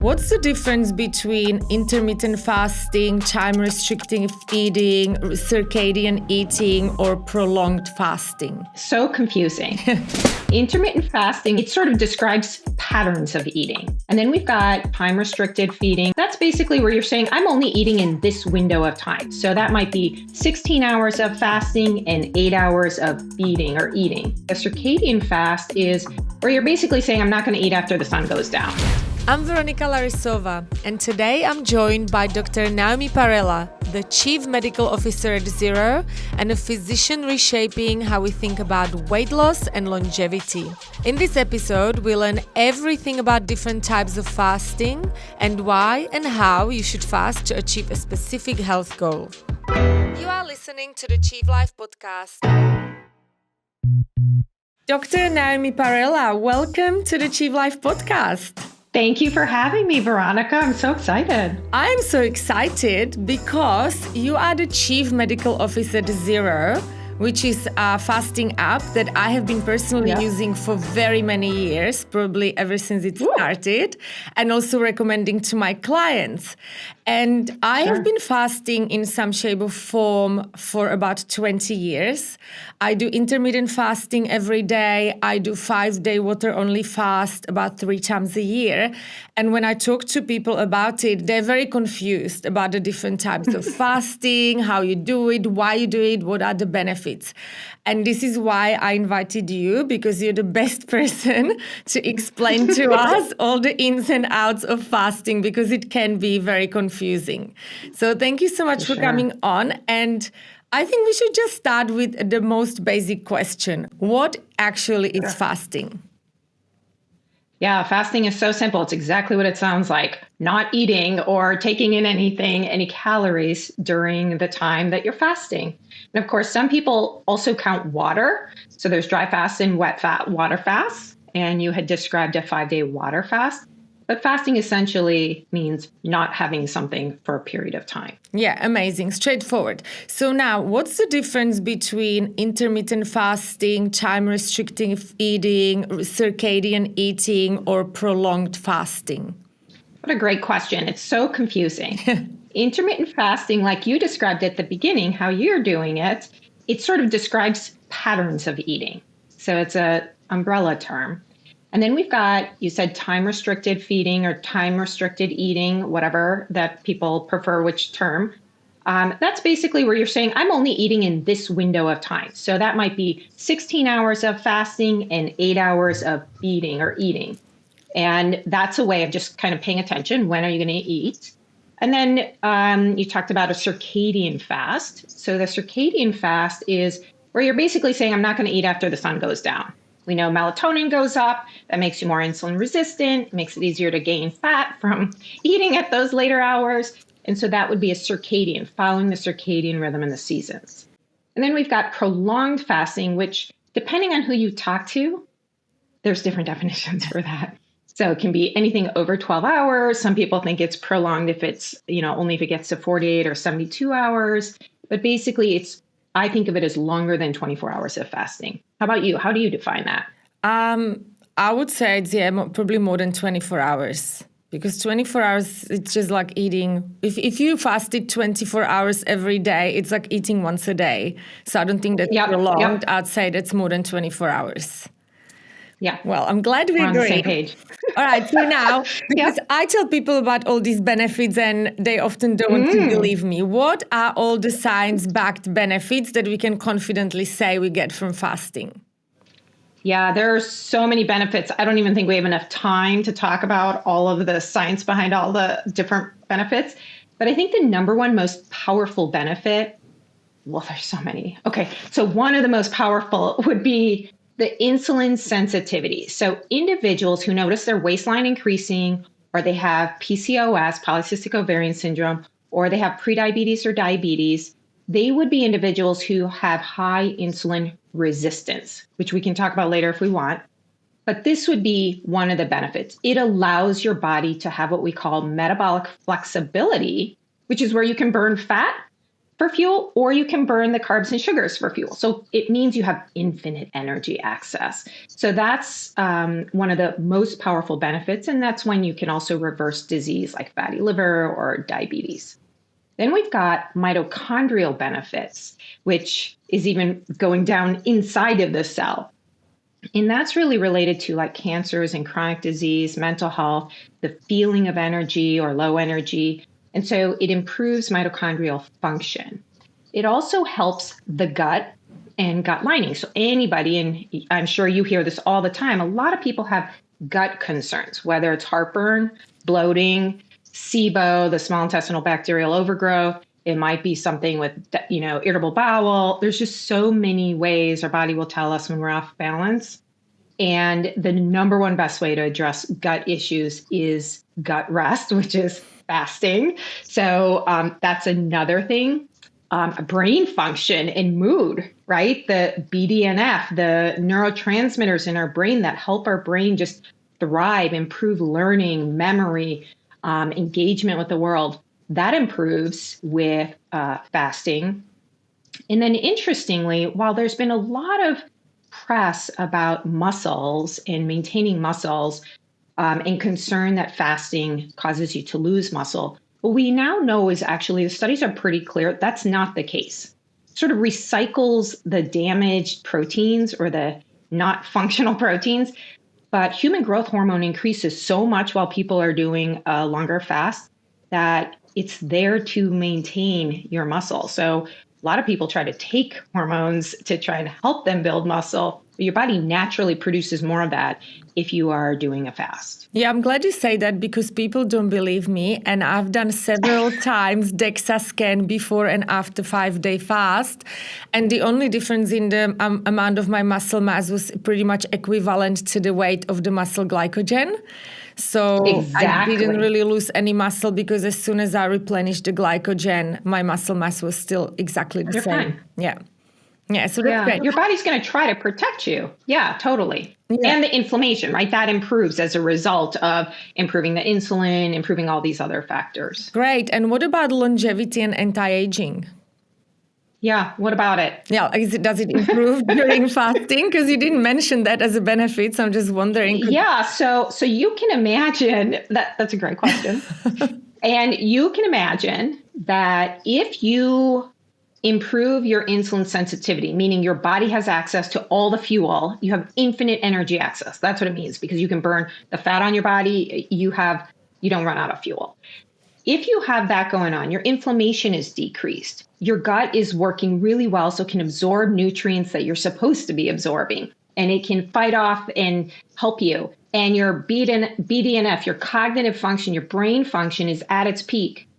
What's the difference between intermittent fasting, time-restricting eating, circadian eating, or prolonged fasting? So confusing. Intermittent fasting, it sort of describes patterns of eating. And then we've got time-restricted feeding. That's basically where you're saying, I'm only eating in this window of time. So that might be 16 hours of fasting and 8 hours of feeding or eating. A circadian fast is where you're basically saying, I'm not going to eat after the sun goes down. I'm Veronika Larisova, and today I'm joined by Dr. Naomi Parrella, the Chief Medical Officer at Zero and a physician reshaping how we think about weight loss and longevity. In this episode, we learn everything about different types of fasting and why and how you should fast to achieve a specific health goal. You are listening to the Achieve Life podcast. Dr. Naomi Parrella, welcome to the Achieve Life podcast. Thank you for having me, Veronica. I'm so excited. I'm so excited because you are the Chief Medical Officer at Zero, which is a fasting app that I have been personally using for very many years, probably ever since it started, and also recommending to my clients. And I have been fasting in some shape or form for about 20 years. I do intermittent fasting every day. I do 5-day water-only fast about 3 times a year. And when I talk to people about it, they're very confused about the different types of fasting, how you do it, why you do it, what are the benefits. And this is why I invited you, because you're the best person to explain to us all the ins and outs of fasting, because it can be very confusing. So thank you so much for coming on. And I think we should just start with the most basic question. What actually is fasting? Yeah, fasting is so simple. It's exactly what it sounds like. Not eating or taking in any calories during the time that you're fasting. And of course, some people also count water. So there's dry fast and wet water fast. And you had described a 5-day water fast. But fasting essentially means not having something for a period of time. Yeah, amazing. Straightforward. So now, what's the difference between intermittent fasting, time-restricting eating, circadian eating, or prolonged fasting? What a great question. It's so confusing. Intermittent fasting, like you described at the beginning, how you're doing it, it sort of describes patterns of eating. So it's an umbrella term. And then we've got, you said time-restricted feeding or time-restricted eating, whatever that people prefer, which term. That's basically where you're saying, I'm only eating in this window of time. So that might be 16 hours of fasting and 8 hours of feeding or eating. And that's a way of just kind of paying attention. When are you going to eat? And then you talked about a circadian fast. So the circadian fast is where you're basically saying, I'm not going to eat after the sun goes down. We know melatonin goes up. That makes you more insulin resistant, makes it easier to gain fat from eating at those later hours. And so that would be a circadian, following the circadian rhythm and the seasons. And then we've got prolonged fasting, which depending on who you talk to, there's different definitions for that. So it can be anything over 12 hours. Some people think it's prolonged if it's, only if it gets to 48 or 72 hours. But basically I think of it as longer than 24 hours of fasting. How about you? How do you define that? I would say it's probably more than 24 hours. Because 24 hours, it's just like eating. If you fasted 24 hours every day, it's like eating once a day. So I don't think that's prolonged. I'd say that's more than 24 hours. Yeah. Well, I'm glad we agree. On the same page. All right. So now, because I tell people about all these benefits and they often don't want to believe me. What are all the science-backed benefits that we can confidently say we get from fasting? Yeah, there are so many benefits. I don't even think we have enough time to talk about all of the science behind all the different benefits. But I think the number one most powerful benefit, well, there's so many. Okay. So one of the most powerful would be the insulin sensitivity. So individuals who notice their waistline increasing, or they have PCOS, polycystic ovarian syndrome, or they have prediabetes or diabetes, they would be individuals who have high insulin resistance, which we can talk about later if we want. But this would be one of the benefits. It allows your body to have what we call metabolic flexibility, which is where you can burn fat, for fuel, or you can burn the carbs and sugars for fuel. So it means you have infinite energy access. So that's one of the most powerful benefits. And that's when you can also reverse disease like fatty liver or diabetes. Then we've got mitochondrial benefits, which is even going down inside of the cell. And that's really related to like cancers and chronic disease, mental health, the feeling of energy or low energy. And so it improves mitochondrial function. It also helps the gut and gut lining. So anybody, and I'm sure you hear this all the time, a lot of people have gut concerns, whether it's heartburn, bloating, SIBO, the small intestinal bacterial overgrowth. It might be something with, irritable bowel. There's just so many ways our body will tell us when we're off balance. And the number one best way to address gut issues is gut rest, which is fasting. So that's another thing. Brain function and mood, right? The BDNF, the neurotransmitters in our brain that help our brain just thrive, improve learning, memory, engagement with the world. That improves with fasting. And then interestingly, while there's been a lot of press about muscles and maintaining muscles and concern that fasting causes you to lose muscle, what we now know is actually the studies are pretty clear. That's not the case. It sort of recycles the damaged proteins or the not functional proteins. But human growth hormone increases so much while people are doing a longer fast that it's there to maintain your muscle. So a lot of people try to take hormones to try and help them build muscle. But your body naturally produces more of that if you are doing a fast. Yeah, I'm glad you say that because people don't believe me. And I've done several times DEXA scan before and after 5-day fast. And the only difference in the amount of my muscle mass was pretty much equivalent to the weight of the muscle glycogen. So Exactly. I didn't really lose any muscle because as soon as I replenished the glycogen, my muscle mass was still exactly the You're same. fine. Yeah. Yeah, so that's great. Your body's going to try to protect you. Yeah, totally. Yeah. And the inflammation, right? That improves as a result of improving the insulin, improving all these other factors. Great. And what about longevity and anti-aging? Yeah, what about it? Yeah, does it improve during fasting? Because you didn't mention that as a benefit, so I'm just wondering. Yeah, so you can imagine that's a great question. And you can imagine that if you improve your insulin sensitivity, meaning your body has access to all the fuel, you have infinite energy access. That's what it means, because you can burn the fat on your body, you don't run out of fuel. If you have that going on, your inflammation is decreased. Your gut is working really well, so it can absorb nutrients that you're supposed to be absorbing, and it can fight off and help you. And your BDNF, your cognitive function, your brain function is at its peak.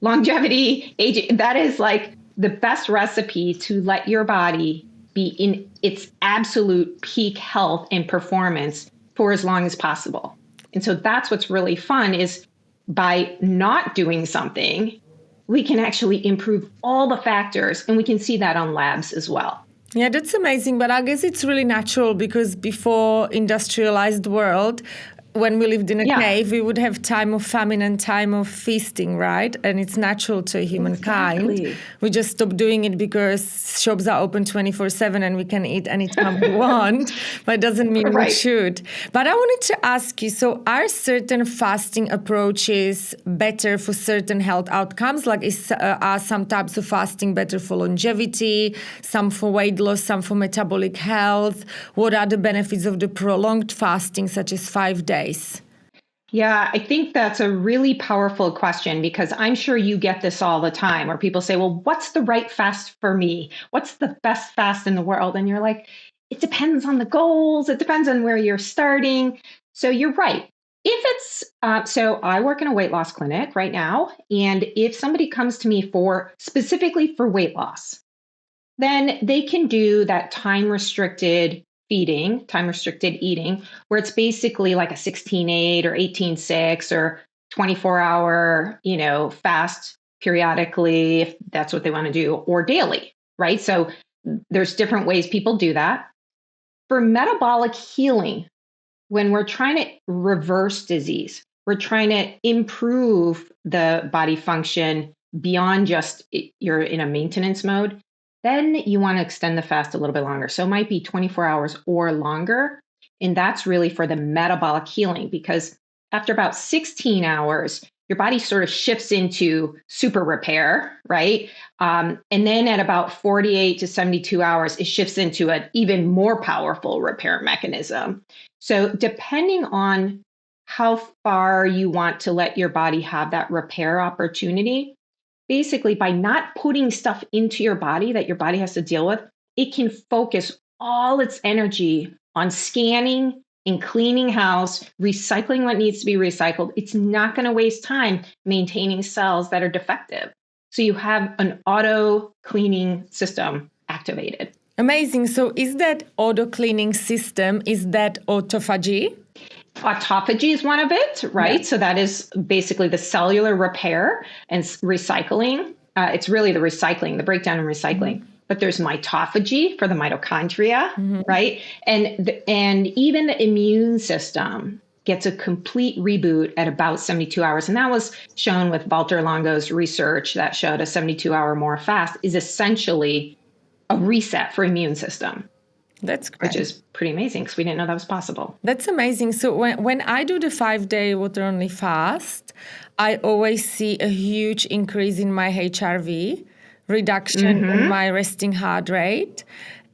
Longevity, aging, that is like the best recipe to let your body be in its absolute peak health and performance for as long as possible. And so that's what's really fun is by not doing something, we can actually improve all the factors, and we can see that on labs as well. Yeah, that's amazing. But I guess it's really natural because before industrialized world, when we lived in a cave, we would have time of famine and time of feasting, right? And it's natural to humankind. Exactly. We just stopped doing it because shops are open 24/7 and we can eat anytime we want, but it doesn't mean we should. But I wanted to ask you, so are certain fasting approaches better for certain health outcomes? Like are some types of fasting better for longevity, some for weight loss, some for metabolic health? What are the benefits of the prolonged fasting, such as 5 days? Yeah, I think that's a really powerful question because I'm sure you get this all the time where people say, well, what's the right fast for me? What's the best fast in the world? And you're like, it depends on the goals. It depends on where you're starting. So you're right. If it's, so I work in a weight loss clinic right now. And if somebody comes to me specifically for weight loss, then they can do that time restricted eating, where it's basically like a 16-8 or 18-6 or 24-hour, fast periodically, if that's what they want to do, or daily, right? So there's different ways people do that. For metabolic healing, when we're trying to reverse disease, we're trying to improve the body function beyond just you're in a maintenance mode, then you want to extend the fast a little bit longer. So it might be 24 hours or longer. And that's really for the metabolic healing, because after about 16 hours, your body sort of shifts into super repair, right? And then at about 48 to 72 hours, it shifts into an even more powerful repair mechanism. So depending on how far you want to let your body have that repair opportunity, basically by not putting stuff into your body that your body has to deal with, it can focus all its energy on scanning and cleaning house, recycling what needs to be recycled. It's not going to waste time maintaining cells that are defective. So you have an auto cleaning system activated. Amazing. So is that auto cleaning system, is that autophagy? Autophagy is one of it, right? Yeah. So that is basically the cellular repair and recycling. It's really the recycling, the breakdown and recycling. Mm-hmm. But there's mitophagy for the mitochondria, mm-hmm. right? And even the immune system gets a complete reboot at about 72 hours. And that was shown with Walter Longo's research that showed a 72-hour more fast is essentially a reset for immune system. That's great. Which is pretty amazing because we didn't know that was possible. That's amazing. So when I do the 5-day water-only fast, I always see a huge increase in my HRV, reduction mm-hmm. in my resting heart rate.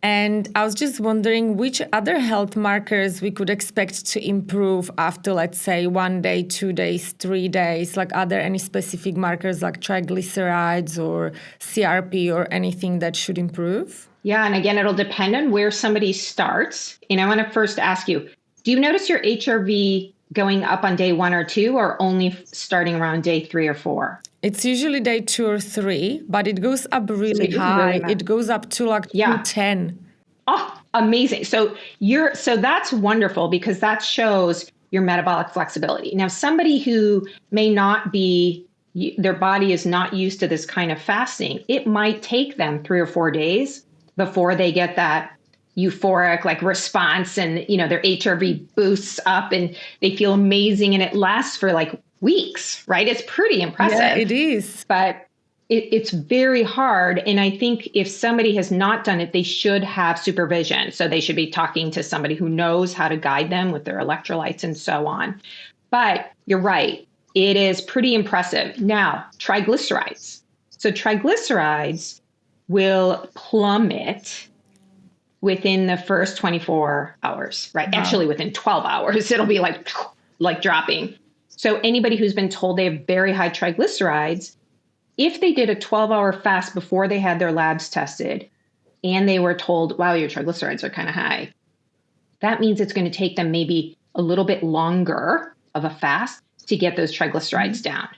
And I was just wondering which other health markers we could expect to improve after, let's say, 1 day, 2 days, 3 days. Like, are there any specific markers like triglycerides or CRP or anything that should improve? Yeah. And again, it'll depend on where somebody starts. And I want to first ask you, do you notice your HRV going up on day 1 or 2 or only starting around day 3 or 4? It's usually day 2 or 3, but it goes up really high. It goes up to like 210. Oh, amazing. So that's wonderful because that shows your metabolic flexibility. Now, somebody who may not be, their body is not used to this kind of fasting, it might take them 3 or 4 days before they get that euphoric like response and, their HRV boosts up and they feel amazing and it lasts for like weeks, right? It's pretty impressive. Yeah, it is. But it's very hard. And I think if somebody has not done it, they should have supervision. So they should be talking to somebody who knows how to guide them with their electrolytes and so on. But you're right. It is pretty impressive. Now, triglycerides. So triglycerides will plummet within the first 24 hours, right? Wow. Actually, within 12 hours, it'll be like dropping. So anybody who's been told they have very high triglycerides, if they did a 12-hour fast before they had their labs tested and they were told, wow, your triglycerides are kind of high, that means it's going to take them maybe a little bit longer of a fast to get those triglycerides down.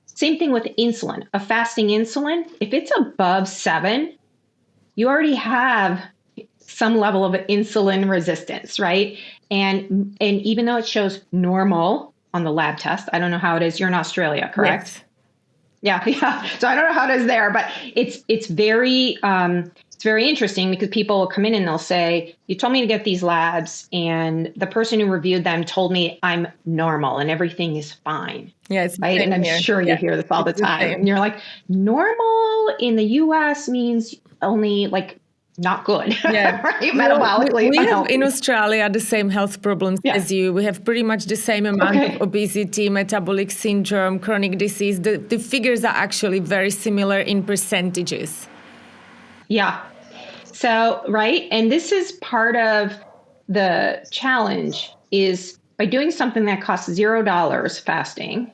Same thing with insulin. A fasting insulin, if it's above 7, you already have some level of insulin resistance, right? And even though it shows normal on the lab test, I don't know how it is. You're in Australia, correct? Yes. Yeah. So I don't know how it is there, but it's very interesting because people will come in and they'll say, you told me to get these labs and the person who reviewed them told me I'm normal and everything is fine. Yeah, it's right. And I'm sure you hear this all the time. And you're like, normal in the US means only like not good. Yeah. Right? Metabolically. We have in Australia the same health problems as you. We have pretty much the same amount of obesity, metabolic syndrome, chronic disease. The figures are actually very similar in percentages. Yeah. So, right. And this is part of the challenge is by doing something that costs $0 fasting,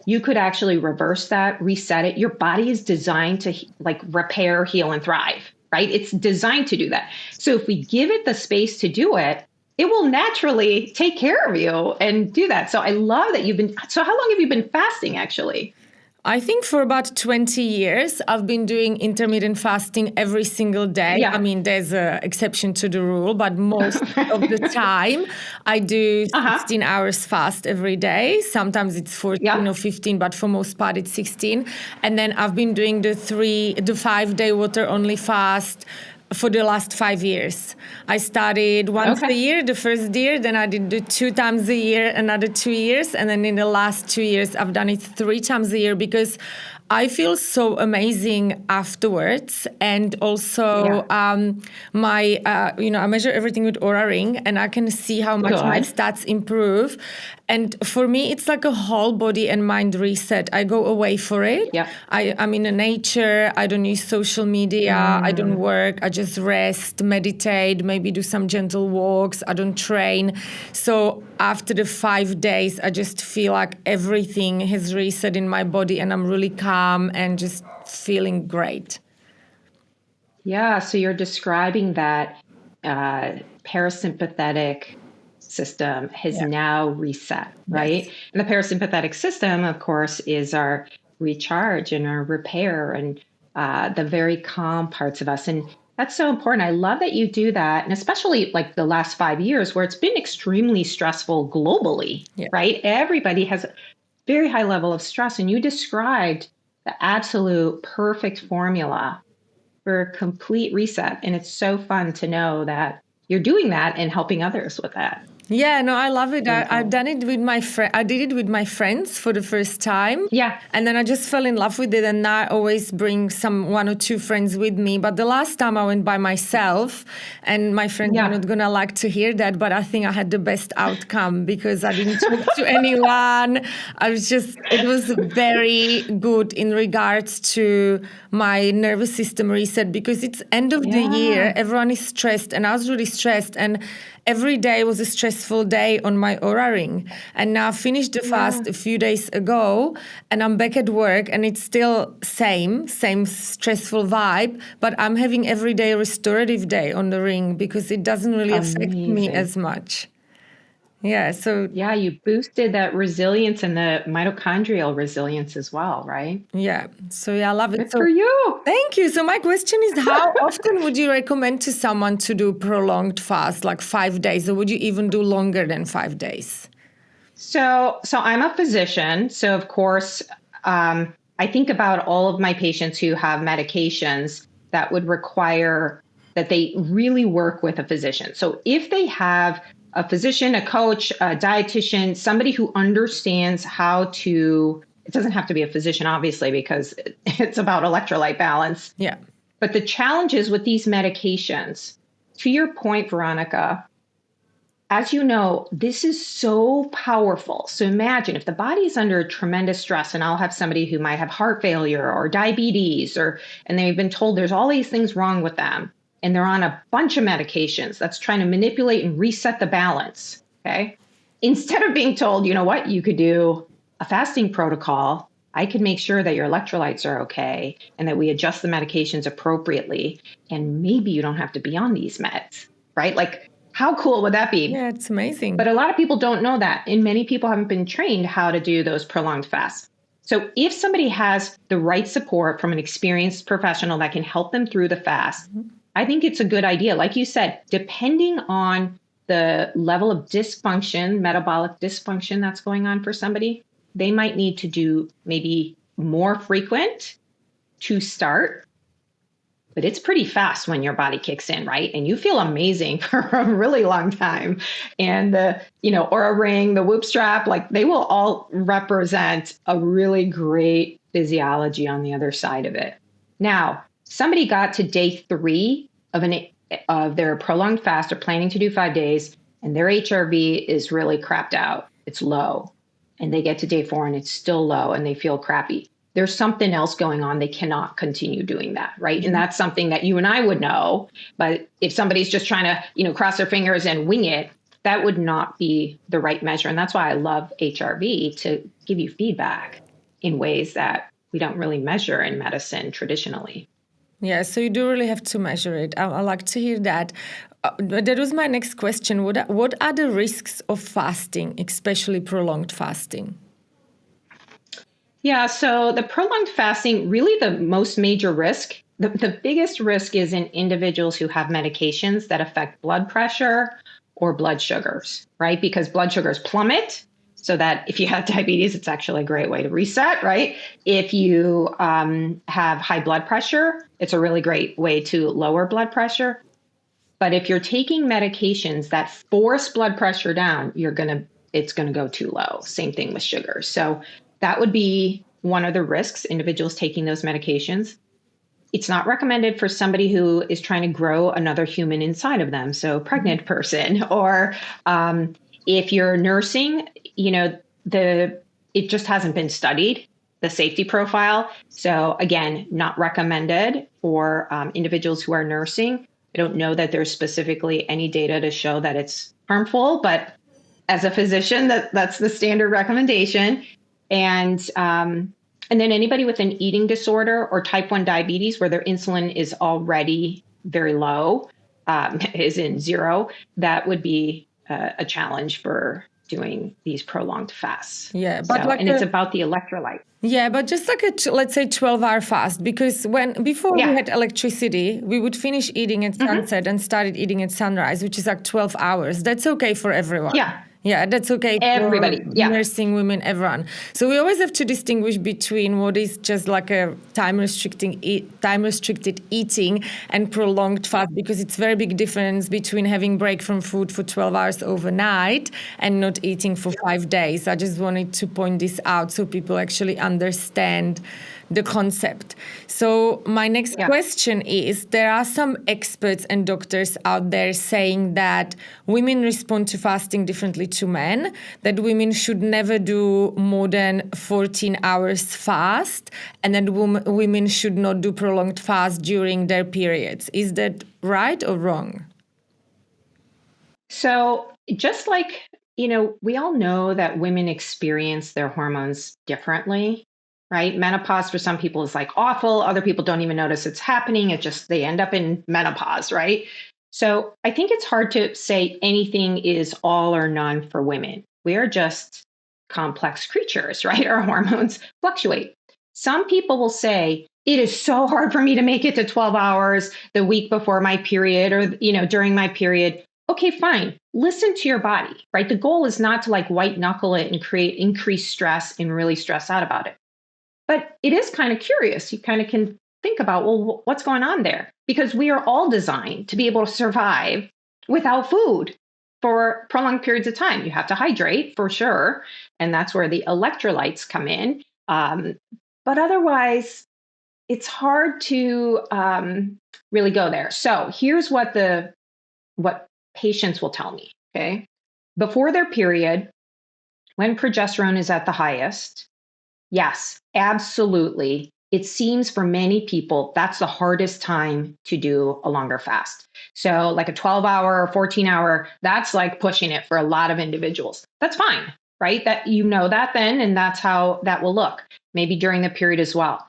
you could actually reverse that, reset it. Your body is designed to like repair, heal, and thrive, right? It's designed to do that. So if we give it the space to do it, it will naturally take care of you and do that. So I love that so how long have you been fasting actually? I think for about 20 years, I've been doing intermittent fasting every single day. Yeah. I mean, there's an exception to the rule, but most of the time I do 16 hours fast every day. Sometimes it's 14 or 15, but for most part it's 16. And then I've been doing the 5-day water only fast for the last 5 years. I started once a year, the first year, then I did it 2 times a year, another 2 years. And then in the last 2 years, I've done it 3 times a year because I feel so amazing afterwards. And also I measure everything with Oura Ring and I can see how much my stats improve. And for me, it's like a whole body and mind reset. I go away for it. Yeah. I'm in nature. I don't use social media. I don't work. I just rest, meditate, maybe do some gentle walks. I don't train. So after the 5 days, I just feel like everything has reset in my body and I'm really calm and just feeling great. Yeah. So you're describing that parasympathetic system has now reset, right? Yes. And the parasympathetic system, of course, is our recharge and our repair and the very calm parts of us. And that's so important. I love that you do that. And especially like the last 5 years where it's been extremely stressful globally, right? Everybody has a very high level of stress. And you described the absolute perfect formula for a complete reset. And it's so fun to know that you're doing that and helping others with that. Yeah, no, I love it. I've done it with my friend. I did it with my friends for the first time. Yeah. And then I just fell in love with it. And now I always bring one or two friends with me. But the last time I went by myself, and my friends are not going to like to hear that, but I think I had the best outcome because I didn't talk to anyone. It was very good in regards to my nervous system reset because it's end of the year. Everyone is stressed and I was really stressed. And every day was a stressful day on my Oura Ring. And now I finished the fast a few days ago and I'm back at work and it's still same stressful vibe, but I'm having every day a restorative day on the ring because it doesn't really affect me as much. Yeah, so... Yeah, you boosted that resilience and the mitochondrial resilience as well, right? Yeah, so I love it. Good for you. Thank you. So my question is, how often would you recommend to someone to do prolonged fast, like 5 days, or would you even do longer than 5 days? So I'm a physician. So of course, I think about all of my patients who have medications that would require that they really work with a physician. So if they have a physician, a coach, a dietitian, somebody who understands how to, it doesn't have to be a physician, obviously, because it's about electrolyte balance. Yeah. But the challenges with these medications, to your point, Veronica, as you know, this is so powerful. So imagine if the body is under tremendous stress, and I'll have somebody who might have heart failure or diabetes, and they've been told there's all these things wrong with them. And they're on a bunch of medications that's trying to manipulate and reset the balance, okay? Instead of being told, you know what, you could do a fasting protocol, I could make sure that your electrolytes are okay and that we adjust the medications appropriately. And maybe you don't have to be on these meds, right? Like, how cool would that be? Yeah, it's amazing. But a lot of people don't know that. And many people haven't been trained how to do those prolonged fasts. So if somebody has the right support from an experienced professional that can help them through the fast, I think it's a good idea. Like you said, depending on the level of dysfunction, metabolic dysfunction that's going on for somebody, they might need to do maybe more frequent to start. But it's pretty fast when your body kicks in, right? And you feel amazing for a really long time. And the, Oura Ring, the Whoop strap, like they will all represent a really great physiology on the other side of it. Now, somebody got to day 3 of their prolonged fast or planning to do 5 days, and their HRV is really crapped out. It's low. And they get to day 4 and it's still low and they feel crappy. There's something else going on. They cannot continue doing that, right? And that's something that you and I would know. But if somebody's just trying to, cross their fingers and wing it, that would not be the right measure. And that's why I love HRV, to give you feedback in ways that we don't really measure in medicine traditionally. Yeah, so you do really have to measure it. I like to hear that. That was my next question. What are the risks of fasting, especially prolonged fasting? Yeah, so the prolonged fasting, really the most major risk, the biggest risk is in individuals who have medications that affect blood pressure or blood sugars, right? Because blood sugars plummet. so that if you have diabetes, it's actually a great way to reset, right? If you have high blood pressure, it's a really great way to lower blood pressure. But if you're taking medications that force blood pressure down, it's gonna go too low. Same thing with sugar. So that would be one of the risks, individuals taking those medications. It's not recommended for somebody who is trying to grow another human inside of them. So pregnant person, or if you're nursing, it just hasn't been studied, the safety profile. So again, not recommended for individuals who are nursing. I don't know that there's specifically any data to show that it's harmful, but as a physician, that's the standard recommendation. And then anybody with an eating disorder or type 1 diabetes where their insulin is already very low, is in zero, that would be a challenge for doing these prolonged fasts. Yeah, but it's about the electrolyte. Yeah, but just like let's say 12-hour fast, because before we had electricity, we would finish eating at sunset and started eating at sunrise, which is like 12 hours. That's okay for everyone. Yeah, that's okay everybody. For nursing women, everyone. So we always have to distinguish between what is just like a time-restricted eating and prolonged fast, because it's very big difference between having break from food for 12 hours overnight and not eating for 5 days. I just wanted to point this out so people actually understand the concept. So my next question is, there are some experts and doctors out there saying that women respond to fasting differently to men, that women should never do more than 14 hours fast, and that women should not do prolonged fast during their periods. Is that right or wrong? So just like, we all know that women experience their hormones differently. Right? Menopause for some people is like awful. Other people don't even notice it's happening. They end up in menopause, right? So I think it's hard to say anything is all or none for women. We are just complex creatures, right? Our hormones fluctuate. Some people will say, it is so hard for me to make it to 12 hours the week before my period or, during my period. Okay, fine. Listen to your body, right? The goal is not to like white knuckle it and create increased stress and really stress out about it. But it is kind of curious. You kind of can think about, well, what's going on there? Because we are all designed to be able to survive without food for prolonged periods of time. You have to hydrate for sure. And that's where the electrolytes come in. But otherwise, it's hard to really go there. So here's what patients will tell me, okay? Before their period, when progesterone is at the highest, yes, absolutely. It seems for many people, that's the hardest time to do a longer fast. So like a 12-hour or 14-hour, that's like pushing it for a lot of individuals. That's fine, right? That that then, and that's how that will look, maybe during the period as well.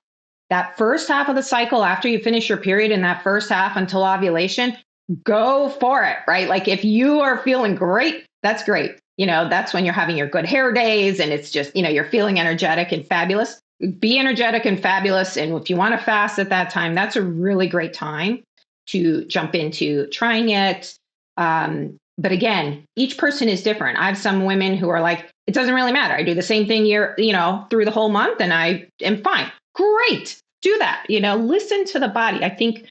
That first half of the cycle, after you finish your period in that first half until ovulation, go for it, right? Like if you are feeling great, that's great. That's when you're having your good hair days and it's just, you're feeling energetic and fabulous. Be energetic and fabulous. And if you want to fast at that time, that's a really great time to jump into trying it. But again, each person is different. I have some women who are like, it doesn't really matter. I do the same thing through the whole month and I am fine. Great. Do that. Listen to the body. I think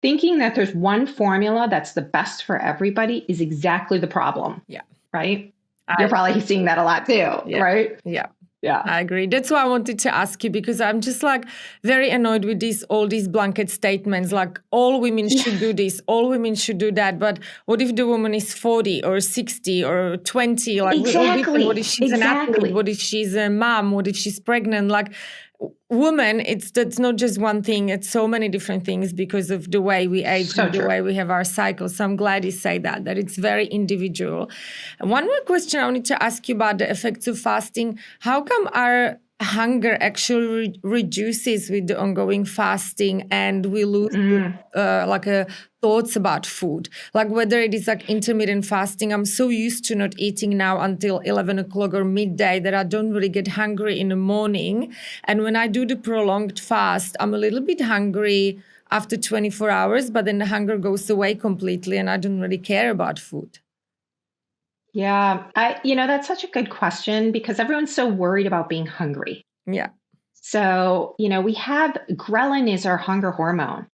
thinking that there's one formula that's the best for everybody is exactly the problem. Yeah. Right? You're probably seeing that a lot too, right? Yeah. I agree. That's why I wanted to ask you, because I'm just like very annoyed with all these blanket statements, like all women should do this, all women should do that. But what if the woman is 40 or 60 or 20? Like, exactly. What if she's an athlete? What if she's a mom? What if she's pregnant? Like, woman, that's not just one thing. It's so many different things because of the way we age and the way we have our cycles. So I'm glad you say that it's very individual. And one more question I wanted to ask you about the effects of fasting. How come our hunger actually reduces with the ongoing fasting and we lose thoughts about food, like whether it is like intermittent fasting? I'm so used to not eating now until 11 o'clock or midday that I don't really get hungry in the morning. And when I do the prolonged fast, I'm a little bit hungry after 24 hours, but then the hunger goes away completely and I don't really care about food. Yeah, that's such a good question because everyone's so worried about being hungry. Yeah. So, we have ghrelin is our hunger hormone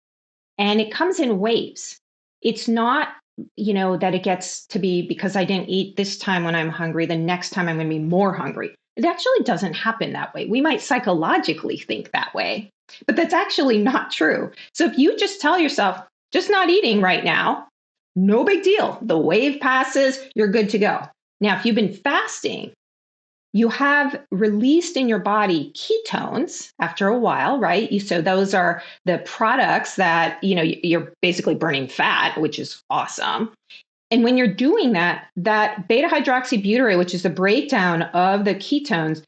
and it comes in waves. It's not, that it gets to be because I didn't eat this time when I'm hungry, the next time I'm going to be more hungry. It actually doesn't happen that way. We might psychologically think that way, but that's actually not true. So if you just tell yourself, just not eating right now, no big deal. The wave passes, you're good to go. Now, if you've been fasting, you have released in your body ketones after a while, right? So those are the products that, you're basically burning fat, which is awesome. And when you're doing that, that beta hydroxybutyrate, which is the breakdown of the ketones,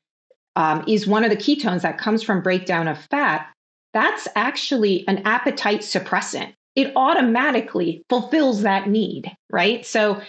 is one of the ketones that comes from breakdown of fat. That's actually an appetite suppressant. It automatically fulfills that need, right? So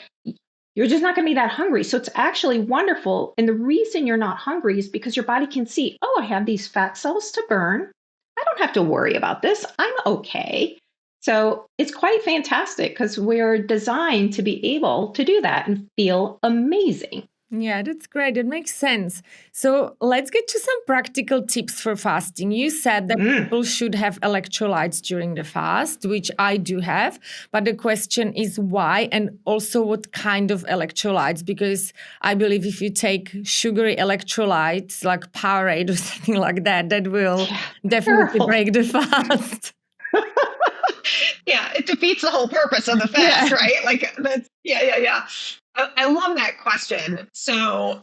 you're just not going to be that hungry. So it's actually wonderful. And the reason you're not hungry is because your body can see, oh, I have these fat cells to burn. I don't have to worry about this. I'm okay. So it's quite fantastic because we're designed to be able to do that and feel amazing. Yeah, that's great. It makes sense. So let's get to some practical tips for fasting. You said that people should have electrolytes during the fast, which I do have. But the question is why and also what kind of electrolytes? Because I believe if you take sugary electrolytes like Powerade or something like that, that will definitely Terrible. break the fast. Yeah, it defeats the whole purpose of the fast, right? Like that's yeah. I love that question. So,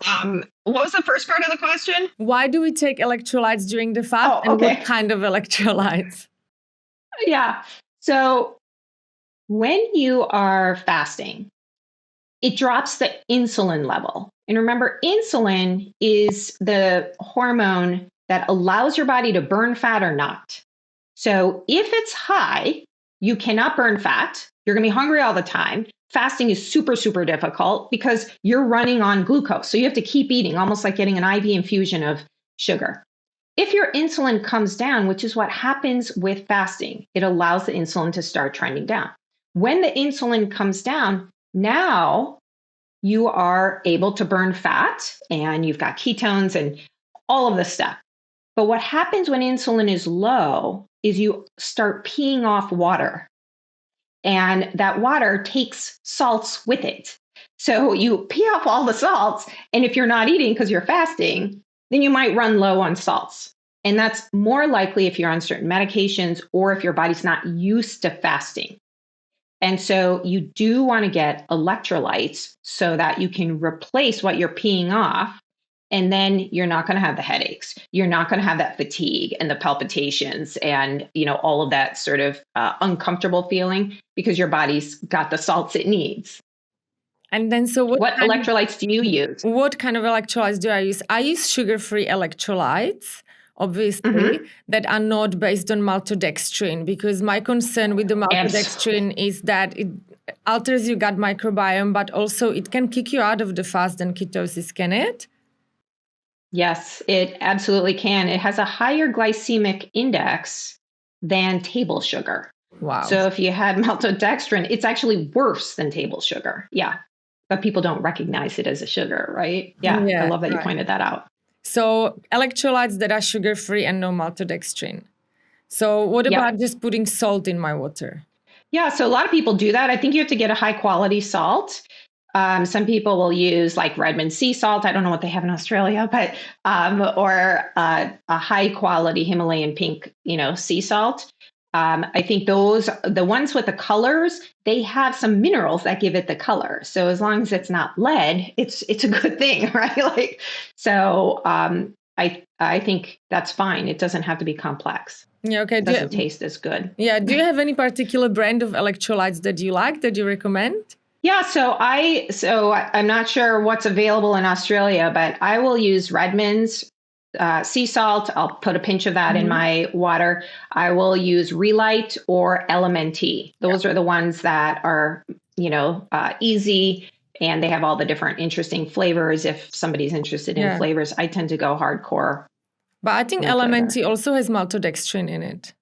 what was the first part of the question? Why do we take electrolytes during the fast and what kind of electrolytes? Yeah. So when you are fasting, it drops the insulin level. And remember, insulin is the hormone that allows your body to burn fat or not. So if it's high, you cannot burn fat. You're going to be hungry all the time. Fasting is super, super difficult because you're running on glucose. So you have to keep eating, almost like getting an IV infusion of sugar. If your insulin comes down, which is what happens with fasting, it allows the insulin to start trending down. When the insulin comes down, now you are able to burn fat and you've got ketones and all of this stuff. But what happens when insulin is low is you start peeing off water. And that water takes salts with it. So you pee off all the salts. And if you're not eating because you're fasting, then you might run low on salts. And that's more likely if you're on certain medications or if your body's not used to fasting. And so you do want to get electrolytes so that you can replace what you're peeing off. And then you're not going to have the headaches. You're not going to have that fatigue and the palpitations and, all of that sort of uncomfortable feeling because your body's got the salts it needs. And then, so what electrolytes do you use? What kind of electrolytes do I use? I use sugar-free electrolytes, obviously, that are not based on maltodextrin, because my concern with the maltodextrin is that it alters your gut microbiome, but also it can kick you out of the fast and ketosis, can it? Yes, it absolutely can. It has a higher glycemic index than table sugar. Wow. So if you had maltodextrin, it's actually worse than table sugar. Yeah. But people don't recognize it as a sugar, right? Yeah. I love that you pointed that out. So electrolytes that are sugar-free and no maltodextrin. So what about just putting salt in my water? Yeah. So a lot of people do that. I think you have to get a high quality salt. Some people will use like Redmond sea salt. I don't know what they have in Australia, but or a high quality Himalayan pink, sea salt. I think the ones with the colors, they have some minerals that give it the color. So as long as it's not lead, it's a good thing, right? So I think that's fine. It doesn't have to be complex. Yeah, okay. It doesn't taste as good. Yeah. Do you have any particular brand of electrolytes that you like, that you recommend? Yeah, so I'm not sure what's available in Australia, but I will use Redmond's sea salt. I'll put a pinch of that in my water. I will use Relight or LMNT. Those are the ones that are, easy, and they have all the different interesting flavors. If somebody's interested in flavors, I tend to go hardcore. But I think LMNT also has maltodextrin in it.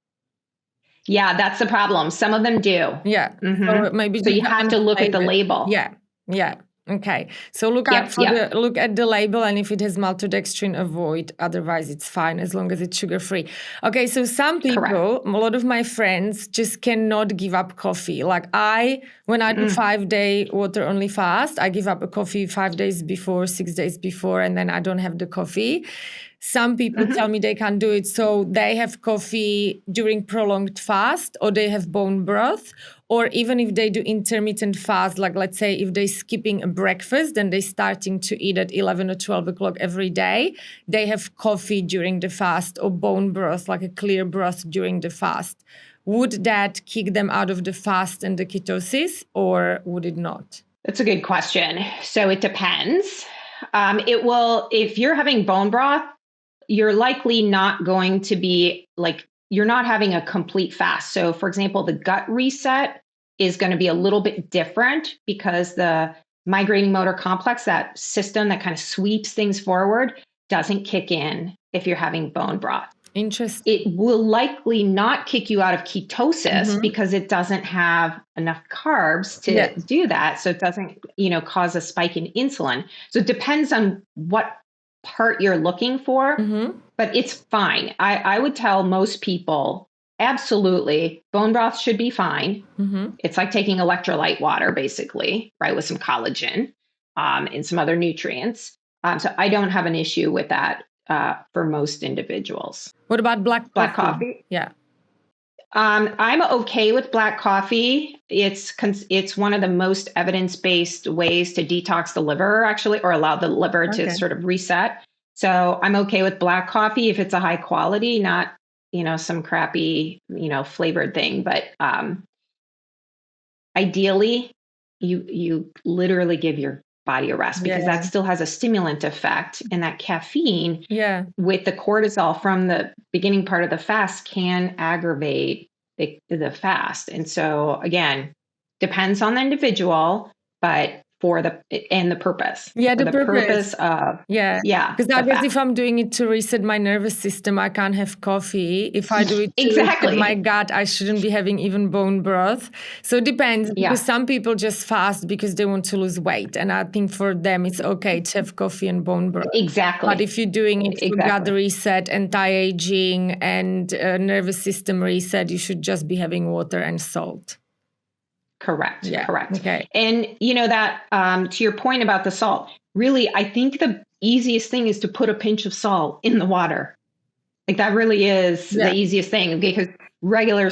Yeah, that's the problem. Some of them do. Yeah. So you have to look at the label. Yeah. Okay, so look Yep, look at the label, and if it has maltodextrin, avoid. Otherwise, it's fine as long as it's sugar free. Okay, so some correct. people, a lot of my friends, just cannot give up coffee. Like when I do 5-day water only fast, I give up a coffee 5 days before, 6 days before, and then I don't have the coffee. Some people tell me they can't do it, so they have coffee during prolonged fast, or they have bone broth, or even if they do intermittent fast, like let's say if they're skipping a breakfast and they're starting to eat at 11 or 12 o'clock every day, they have coffee during the fast, or bone broth, like a clear broth during the fast. Would that kick them out of the fast and the ketosis, or would it not? That's a good question. So it depends. It will, if you're having bone broth, you're likely not going to be like, you're not having a complete fast. So, for example, the gut reset is going to be a little bit different because the migrating motor complex, that system that kind of sweeps things forward, doesn't kick in if you're having bone broth. Interesting. It will likely not kick you out of ketosis because it doesn't have enough carbs to do that. So it doesn't, cause a spike in insulin. So it depends on what part you're looking for, but it's fine. I would tell most people, absolutely, bone broth should be fine. It's like taking electrolyte water, basically, right, with some collagen and some other nutrients. So I don't have an issue with that for most individuals. What about black coffee? Yeah. I'm okay with black coffee. It's one of the most evidence-based ways to detox the liver, actually, or allow the liver to sort of reset. So I'm okay with black coffee if it's a high quality, not, some crappy, flavored thing. But ideally, you literally give your body a rest because that still has a stimulant effect, and that caffeine with the cortisol from the beginning part of the fast can aggravate the fast. And so again, depends on the individual, but for the purpose. Yeah, for the purpose of because I guess if I'm doing it to reset my nervous system, I can't have coffee. If I do it to reset my gut, I shouldn't be having even bone broth. So it depends, because some people just fast because they want to lose weight, and I think for them it's okay to have coffee and bone broth. Exactly. But if you're doing it for gut reset, anti-aging, and nervous system reset, you should just be having water and salt. Correct. Yeah. Correct. Okay. And that to your point about the salt, really, I think the easiest thing is to put a pinch of salt in the water. Like that really is the easiest thing, because regular,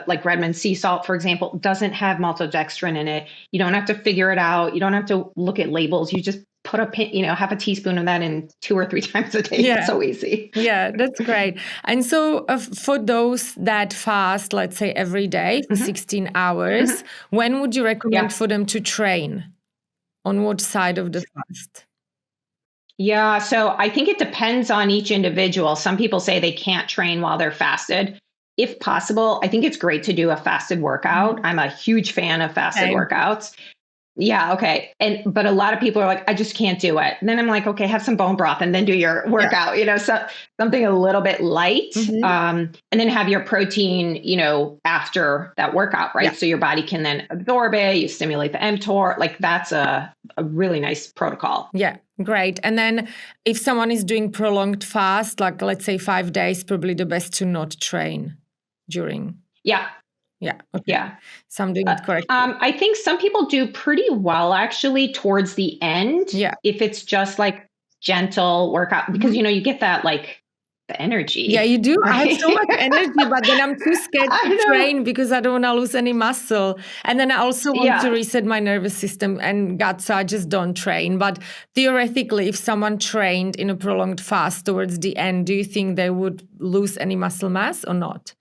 like Redmond sea salt, for example, doesn't have maltodextrin in it. You don't have to figure it out. You don't have to look at labels. You just put half a teaspoon of that in 2 or 3 times a day. It's so easy. Yeah, that's great. And so for those that fast, let's say every day for 16 hours, when would you recommend for them to train? On what side of the fast? Yeah, so I think it depends on each individual. Some people say they can't train while they're fasted. If possible, I think it's great to do a fasted workout. I'm a huge fan of fasted workouts. Yeah. Okay. But a lot of people are like, I just can't do it. And then I'm like, okay, have some bone broth and then do your workout, so something a little bit light, and then have your protein, after that workout, right? So your body can then absorb it. You stimulate the mTOR. Like that's a really nice protocol. Yeah. Great. And then if someone is doing prolonged fast, like let's say 5 days, probably the best to not train during. Yeah. Yeah. Okay. Yeah. So I'm doing it correctly. I think some people do pretty well actually towards the end. Yeah. If it's just like gentle workout, because you get that like the energy. Yeah, you do. Right? I have so much energy, but then I'm too scared to train because I don't want to lose any muscle. And then I also want to reset my nervous system and gut, so I just don't train. But theoretically, if someone trained in a prolonged fast towards the end, do you think they would lose any muscle mass or not?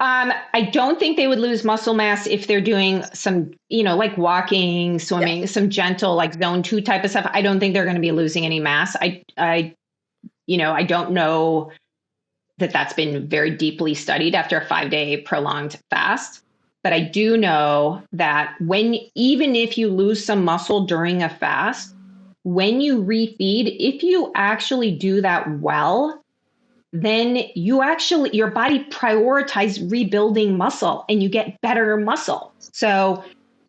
I don't think they would lose muscle mass if they're doing some, like walking, swimming, some gentle, like zone 2 type of stuff. I don't think they're going to be losing any mass. I don't know that that's been very deeply studied after a 5-day prolonged fast. But I do know that even if you lose some muscle during a fast, when you refeed, if you actually do that well, then your body prioritizes rebuilding muscle and you get better muscle. So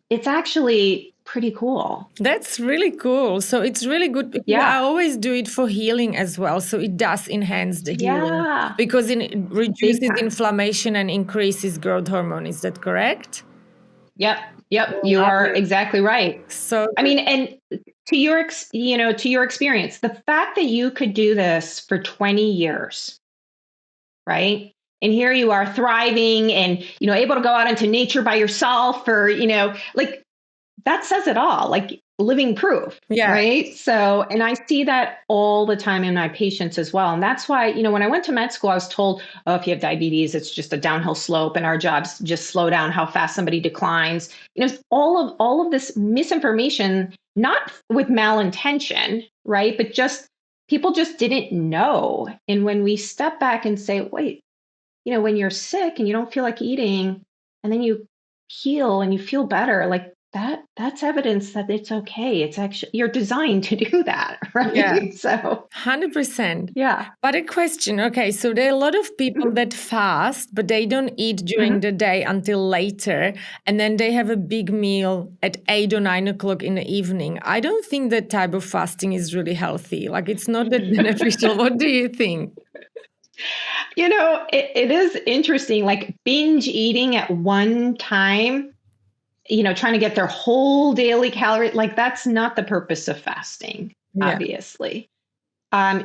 it's actually pretty cool. That's really cool. So it's really good because I Yeah. always do it for healing as well. So it does enhance the healing Yeah. because it Big reduces time. inflammation and increases growth hormone. Is that correct? Yep. Yep. You Love are it. exactly right. So I mean, and to your, to your experience, the fact that you could do this for 20 years, right? And here you are thriving and, able to go out into nature by yourself or, like that says it all, like living proof, yeah, right? So, and I see that all the time in my patients as well. And that's why, when I went to med school, I was told, oh, if you have diabetes, it's just a downhill slope and our jobs just slow down how fast somebody declines. All of this misinformation, not with malintention, right? But just people just didn't know. And when we step back and say, wait, when you're sick and you don't feel like eating and then you heal and you feel better, like that's evidence that it's okay. It's actually, you're designed to do that, right? yeah. So, 100%. yeah. But a question, okay, so there are a lot of people that fast, but they don't eat during the day until later, and then they have a big meal at 8 or 9 o'clock in the evening. I don't think that type of fasting is really healthy. Like, it's not that beneficial. What do you think? It is interesting, like binge eating at one time, trying to get their whole daily calorie, like that's not the purpose of fasting, Yeah. obviously.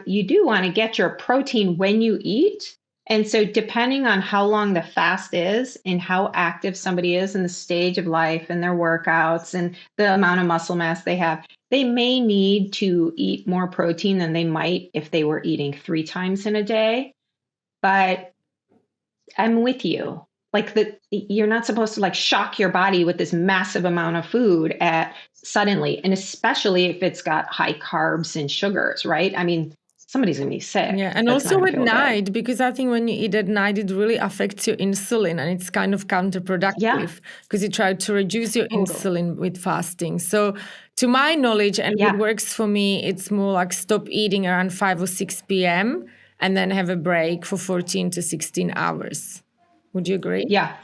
You do want to get your protein when you eat. And so, depending on how long the fast is and how active somebody is in the stage of life and their workouts and the amount of muscle mass they have, they may need to eat more protein than they might if they were eating 3 times in a day. But I'm with you. Like you're not supposed to like shock your body with this massive amount of food at suddenly, and especially if it's got high carbs and sugars, right? I mean, somebody's gonna be sick. Yeah, and That's not also gonna at feel good. night, because I think when you eat at night, it really affects your insulin and it's kind of Yeah, counterproductive because you try to reduce your totally. insulin with fasting. So, to my knowledge, and what Yeah, works for me, it's more like stop eating around 5 or 6 p.m. and then have a break for 14 to 16 hours. Would you agree? yeah.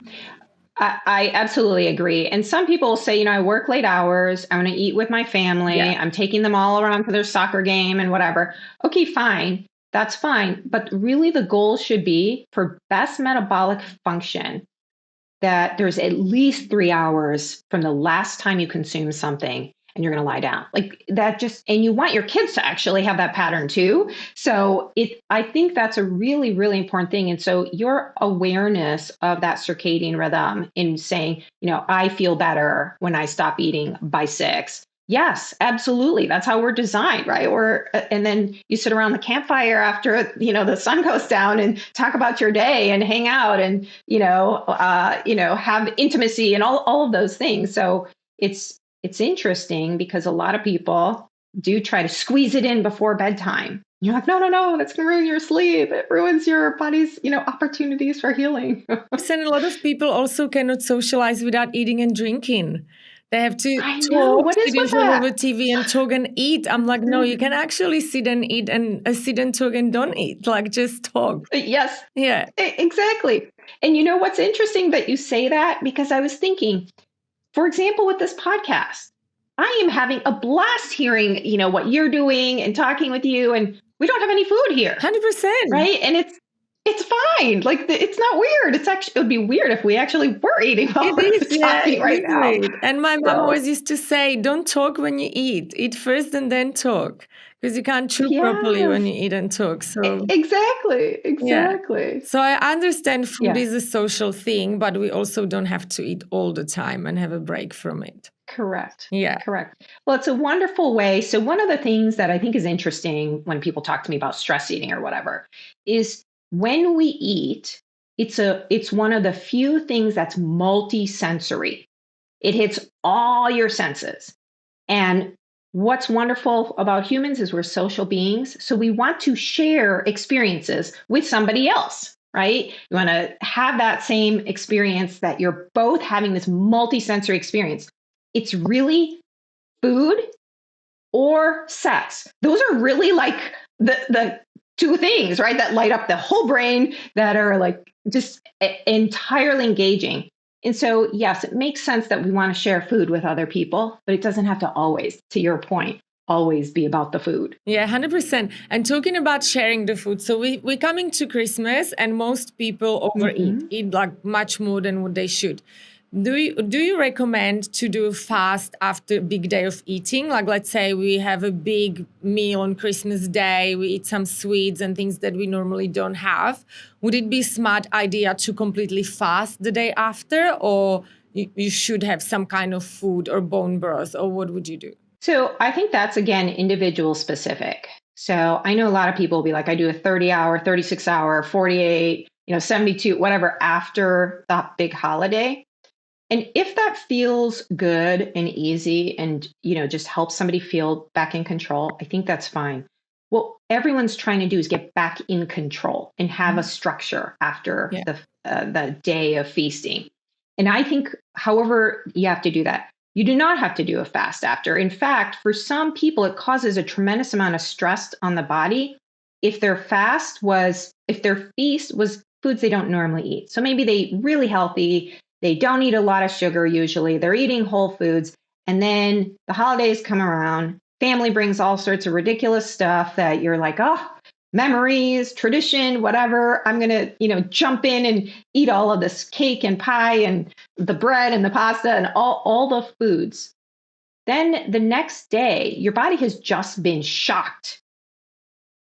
I absolutely agree. And some people say, I work late hours. I'm going to eat with my family. Yeah. I'm taking them all around to their soccer game and whatever. Okay, fine. That's fine. But really, the goal should be for best metabolic function that there's at least 3 hours from the last time you consume something and you're going to lie down like that. Just, and you want your kids to actually have that pattern too. So I think that's a really, really important thing. And so your awareness of that circadian rhythm in saying, I feel better when I stop eating by 6. Yes, absolutely. That's how we're designed, right? And then you sit around the campfire after, the sun goes down and talk about your day and hang out and, have intimacy and all of those things. So it's interesting because a lot of people do try to squeeze it in before bedtime. You're like, no, that's going to ruin your sleep. It ruins your body's, opportunities for healing. And a lot of people also cannot socialize without eating and drinking. They have to I know. talk, What is sit in with front of that? a TV and talk and eat. I'm like, no, you can actually sit and eat and sit and talk and don't eat. Like, just talk. Yes, Yeah. exactly. And you know what's interesting that you say that? Because I was thinking, for example, with this podcast, I am having a blast hearing, what you're doing and talking with you, and we don't have any food here. 100%. Right? And it's fine. Like it's not weird. It would be weird if we actually were eating while we're talking right now. And my mom always used to say, don't talk when you eat. Eat first and then talk. Because you can't chew properly when you eat and talk. So exactly. yeah. So I understand food Yeah. is a social thing, but we also don't have to eat all the time and have a break from it. Correct. Yeah. Correct. Well, it's a wonderful way. So one of the things that I think is interesting when people talk to me about stress eating or whatever is when we eat, it's one of the few things that's multi-sensory. It hits all your senses. And what's wonderful about humans is we're social beings. So we want to share experiences with somebody else, right? You want to have that same experience that you're both having this multi-sensory experience. It's really food or sex. Those are really like the two things, right? That light up the whole brain that are like just entirely engaging. And so, yes, it makes sense that we want to share food with other people, but it doesn't have to always, to your point, always be about the food. Yeah, 100%. And talking about sharing the food, so we're coming to Christmas and most people overeat, eat like much more than what they should. Do you recommend to do a fast after a big day of eating? Like, let's say we have a big meal on Christmas Day, we eat some sweets and things that we normally don't have. Would it be a smart idea to completely fast the day after, or you should have some kind of food or bone broth, or what would you do? So I think that's, again, individual specific. So I know a lot of people will be like, I do a 30-hour, 36-hour, 48, 72, whatever, after that big holiday. And if that feels good and easy and, just helps somebody feel back in control, I think that's fine. What everyone's trying to do is get back in control and have a structure after Yeah. the day of feasting. And I think, however you have to do that, you do not have to do a fast after. In fact, for some people, it causes a tremendous amount of stress on the body if their feast was foods they don't normally eat. So maybe they eat really healthy, they don't eat a lot of sugar usually, they're eating whole foods, and then the holidays come around, family brings all sorts of ridiculous stuff that you're like, oh, memories, tradition, whatever. I'm going to, jump in and eat all of this cake and pie and the bread and the pasta and all the foods. Then the next day, your body has just been shocked.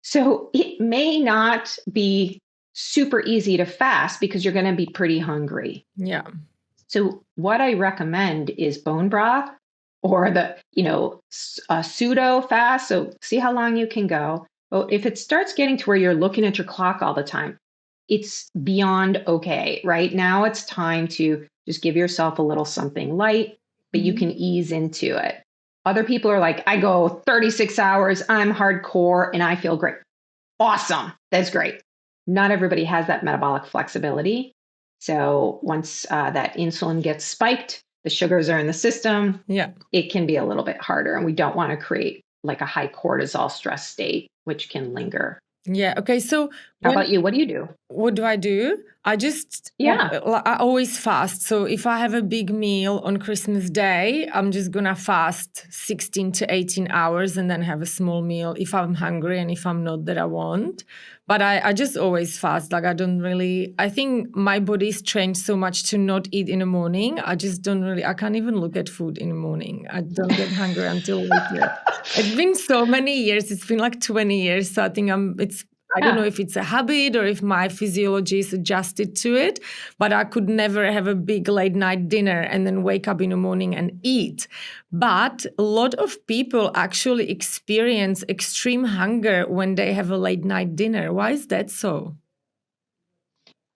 So it may not be super easy to fast because you're going to be pretty hungry. Yeah. So what I recommend is bone broth or the, a pseudo fast. So see how long you can go. But if it starts getting to where you're looking at your clock all the time, it's beyond okay. Right now, it's time to just give yourself a little something light, but you can ease into it. Other people are like, I go 36 hours, I'm hardcore, and I feel great. Awesome. That's great. Not everybody has that metabolic flexibility. So once that insulin gets spiked, the sugars are in the system. Yeah. It can be a little bit harder. And we don't want to create like a high cortisol stress state, which can linger. Yeah. Okay. So how about you? What do you do? What do? I always fast. So if I have a big meal on Christmas Day, I'm just going to fast 16 to 18 hours and then have a small meal if I'm hungry, and if I'm not, that I won't. But I just always fast. Like I think my body's trained so much to not eat in the morning. I can't even look at food in the morning. I don't get hungry until later. It's been so many years. It's been like 20 years. So I think I don't know if it's a habit or if my physiology is adjusted to it, but I could never have a big late night dinner and then wake up in the morning and eat. But a lot of people actually experience extreme hunger when they have a late night dinner. Why is that so?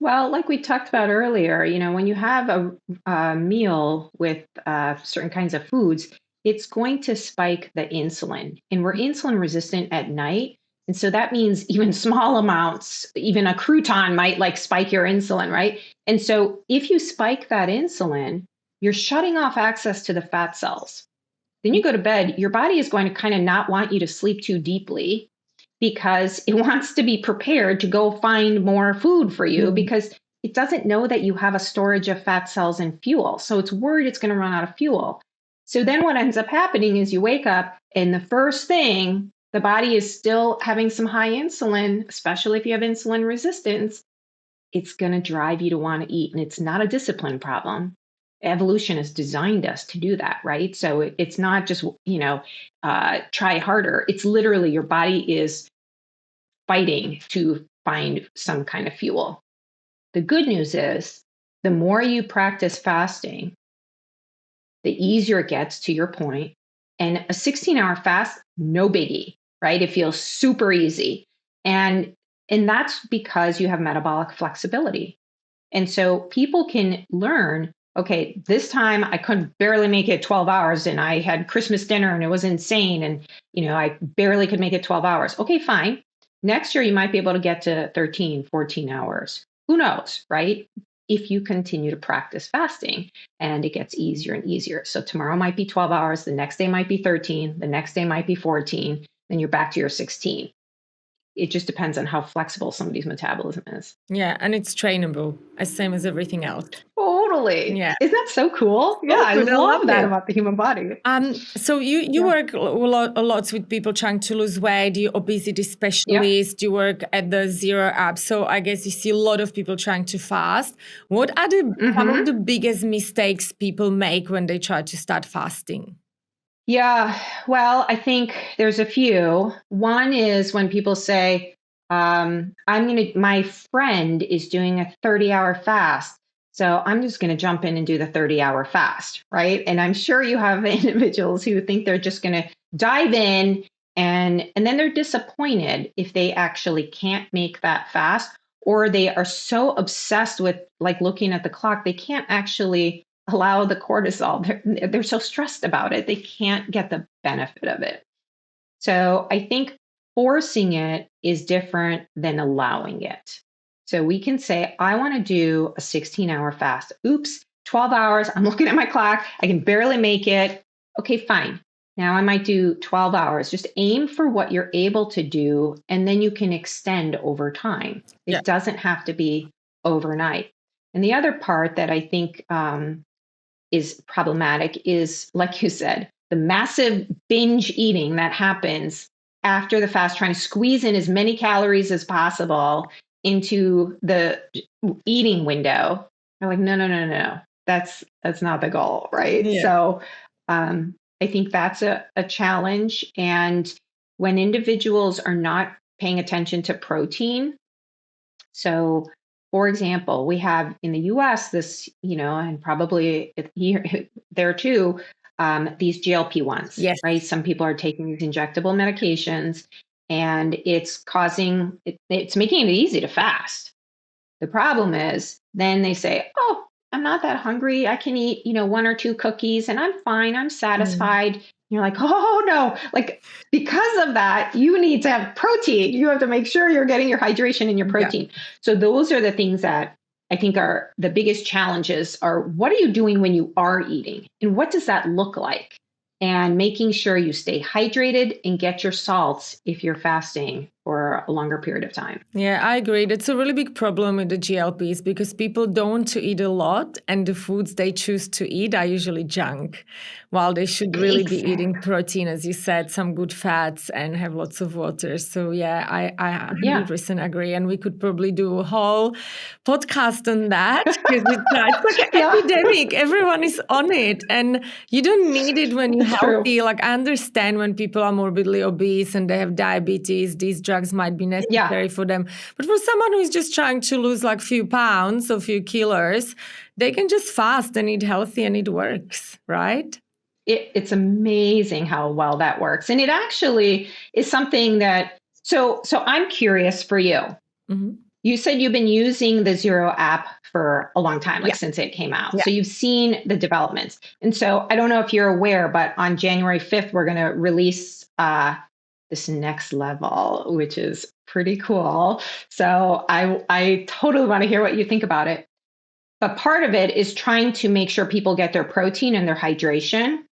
Well, like we talked about earlier, when you have a meal with certain kinds of foods, it's going to spike the insulin. And we're insulin resistant at night. And so that means even small amounts, even a crouton might like spike your insulin, right? And so if you spike that insulin, you're shutting off access to the fat cells. Then you go to bed, your body is going to kind of not want you to sleep too deeply because it wants to be prepared to go find more food for you because it doesn't know that you have a storage of fat cells and fuel. So it's worried it's going to run out of fuel. So then what ends up happening is you wake up and the first thing, the body is still having some high insulin, especially if you have insulin resistance. It's going to drive you to want to eat. And it's not a discipline problem. Evolution has designed us to do that, right? So it's not just, try harder. It's literally your body is fighting to find some kind of fuel. The good news is the more you practice fasting, the easier it gets, to your point. And a 16-hour fast, no biggie, right? It feels super easy. And that's because you have metabolic flexibility. And so people can learn, okay, this time I could barely make it 12 hours and I had Christmas dinner and it was insane. And, I barely could make it 12 hours. Okay, fine. Next year, you might be able to get to 13, 14 hours. Who knows, right? If you continue to practice fasting and it gets easier and easier. So tomorrow might be 12 hours. The next day might be 13. The next day might be 14. Then you're back to your 16. It just depends on how flexible somebody's metabolism is. Yeah, and it's trainable, as same as everything else. Oh, Totally. Yeah. Isn't that so cool? Yeah, Oh, I good. I love love that it. about the human body. So you Yeah. work a lot with people trying to lose weight. You're obesity specialist. You work at the Zero app. So I guess you see a lot of people trying to fast. What are some of the biggest mistakes people make when they try to start fasting? Yeah, well, I think there's a few. One is when people say, my friend is doing a 30-hour fast. So I'm just going to jump in and do the 30-hour fast, right? And I'm sure you have individuals who think they're just going to dive in and then they're disappointed if they actually can't make that fast, or they are so obsessed with like looking at the clock, they can't actually allow the cortisol. They're so stressed about it, they can't get the benefit of it. So I think forcing it is different than allowing it. So we can say, I want to do a 16-hour fast. Oops, 12 hours. I'm looking at my clock. I can barely make it. Okay, fine. Now I might do 12 hours. Just aim for what you're able to do, and then you can extend over time. Yeah. It doesn't have to be overnight. And the other part that I think is problematic is, like you said, the massive binge eating that happens after the fast, trying to squeeze in as many calories as possible into the eating window. I'm like, no. That's not the goal, right? Yeah. So I think that's a challenge. And when individuals are not paying attention to protein, so for example, we have in the US this, and probably here, there too, these GLP-1s, Yes. right? Some people are taking these injectable medications and it's making it easy to fast. The problem is then they say, oh, I'm not that hungry. I can eat, one or two cookies and I'm fine. I'm satisfied. You're like, oh no, like because of that, you need to have protein. You have to make sure you're getting your hydration and your protein. So those are the things that I think are the biggest challenges are what are you doing when you are eating? And what does that look like? And making sure you stay hydrated and get your salts if you're fasting for a longer period of time. Yeah, I agree. That's a really big problem with the GLPs because people don't want to eat a lot and the foods they choose to eat are usually junk, while they should really be eating protein, as you said, some good fats and have lots of water. So yeah, I 100% agree. And we could probably do a whole podcast on that because it's like an epidemic. Everyone is on it and you don't need it when you're healthy. Like I understand when people are morbidly obese and they have diabetes, these drugs might be necessary for them. But for someone who's just trying to lose like a few pounds or a few kilos, they can just fast and eat healthy and it works, right? It's amazing how well that works. And it actually is something that, so I'm curious for you. Mm-hmm. You said you've been using the Zero app for a long time, since it came out. So you've seen the developments. And so I don't know if you're aware, but on January 5th, we're going to release this next level, which is pretty cool. So I totally want to hear what you think about it. But part of it is trying to make sure people get their protein and their hydration.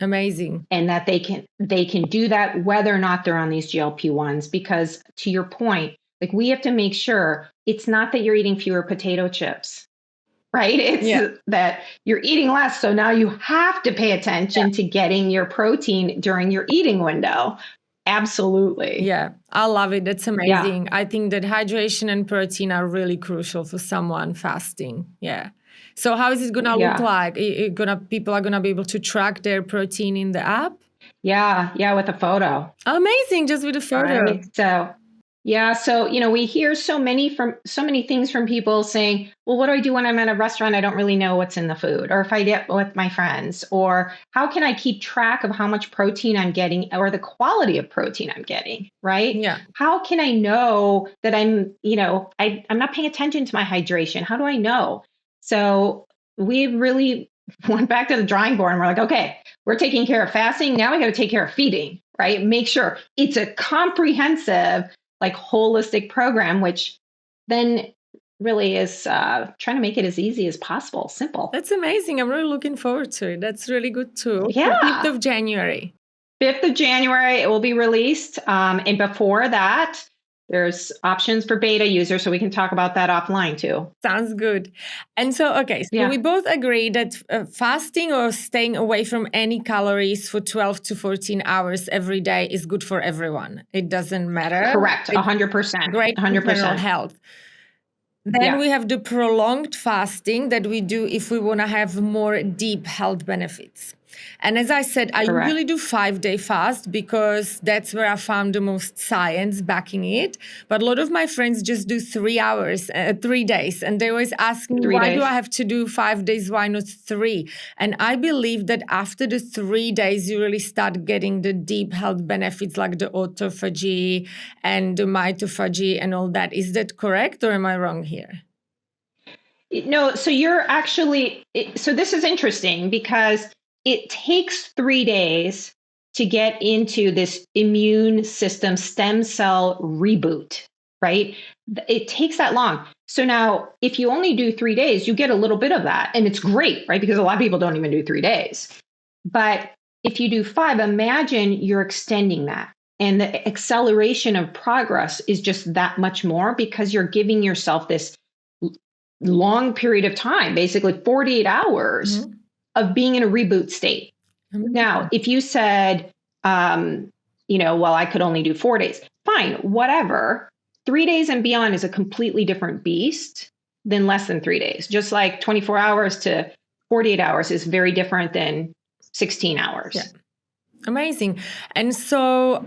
Amazing. And that they can do that whether or not they're on these GLP-1s, because to your point, like we have to make sure it's not that you're eating fewer potato chips, right? It's that you're eating less. So now you have to pay attention to getting your protein during your eating window. Absolutely. Yeah, I love it. That's amazing. I think that hydration and protein are really crucial for someone fasting. Yeah. So how is it going to look like? People are going to be able to track their protein in the app? Yeah, with a photo. Amazing, just with a photo. Right? So, we hear so many things from people saying, well, what do I do when I'm at a restaurant? I don't really know what's in the food. Or if I get with my friends, or how can I keep track of how much protein I'm getting or the quality of protein I'm getting, right? Yeah. How can I know that I'm not paying attention to my hydration? How do I know? So we really went back to the drawing board and we're like, okay, we're taking care of fasting. Now we got to take care of feeding, right? Make sure it's a comprehensive, like holistic program, which then really is trying to make it as easy as possible. Simple. That's amazing. I'm really looking forward to it. That's really good too. Yeah. 5th of January. 5th of January, it will be released. And before that, There's options for beta users, so we can talk about that offline too. Sounds good. And so, okay, so Yeah. we both agree that fasting or staying away from any calories for 12 to 14 hours every day is good for everyone. It doesn't matter. Correct. It's 100%. great for general 100%. health. Then we have the prolonged fasting that we do if we want to have more deep health benefits. And as I said, I Correct. usually do 5-day fast because that's where I found the most science backing it. But a lot of my friends just do 3 hours, 3 days. And they always ask me, 3 why do days. I have to do 5 days? Why not 3? And I believe that after the 3 days, you really start getting the deep health benefits like the autophagy and the mitophagy and all that. Is that correct or am I wrong here? No, so you're actually, so this is interesting because it takes 3 days to get into this immune system stem cell reboot, right? It takes that long. So now, if you only do 3 days, you get a little bit of that. And it's great, right? Because a lot of people don't even do 3 days. But if you do 5, imagine you're extending that. And the acceleration of progress is just that much more because you're giving yourself this long period of time, basically 48 hours of being in a reboot state. Now, if you said, well, I could only do 4 days, fine, whatever. 3 days and beyond is a completely different beast than less than 3 days. Just like 24 hours to 48 hours is very different than 16 hours. Yeah. Amazing. And so,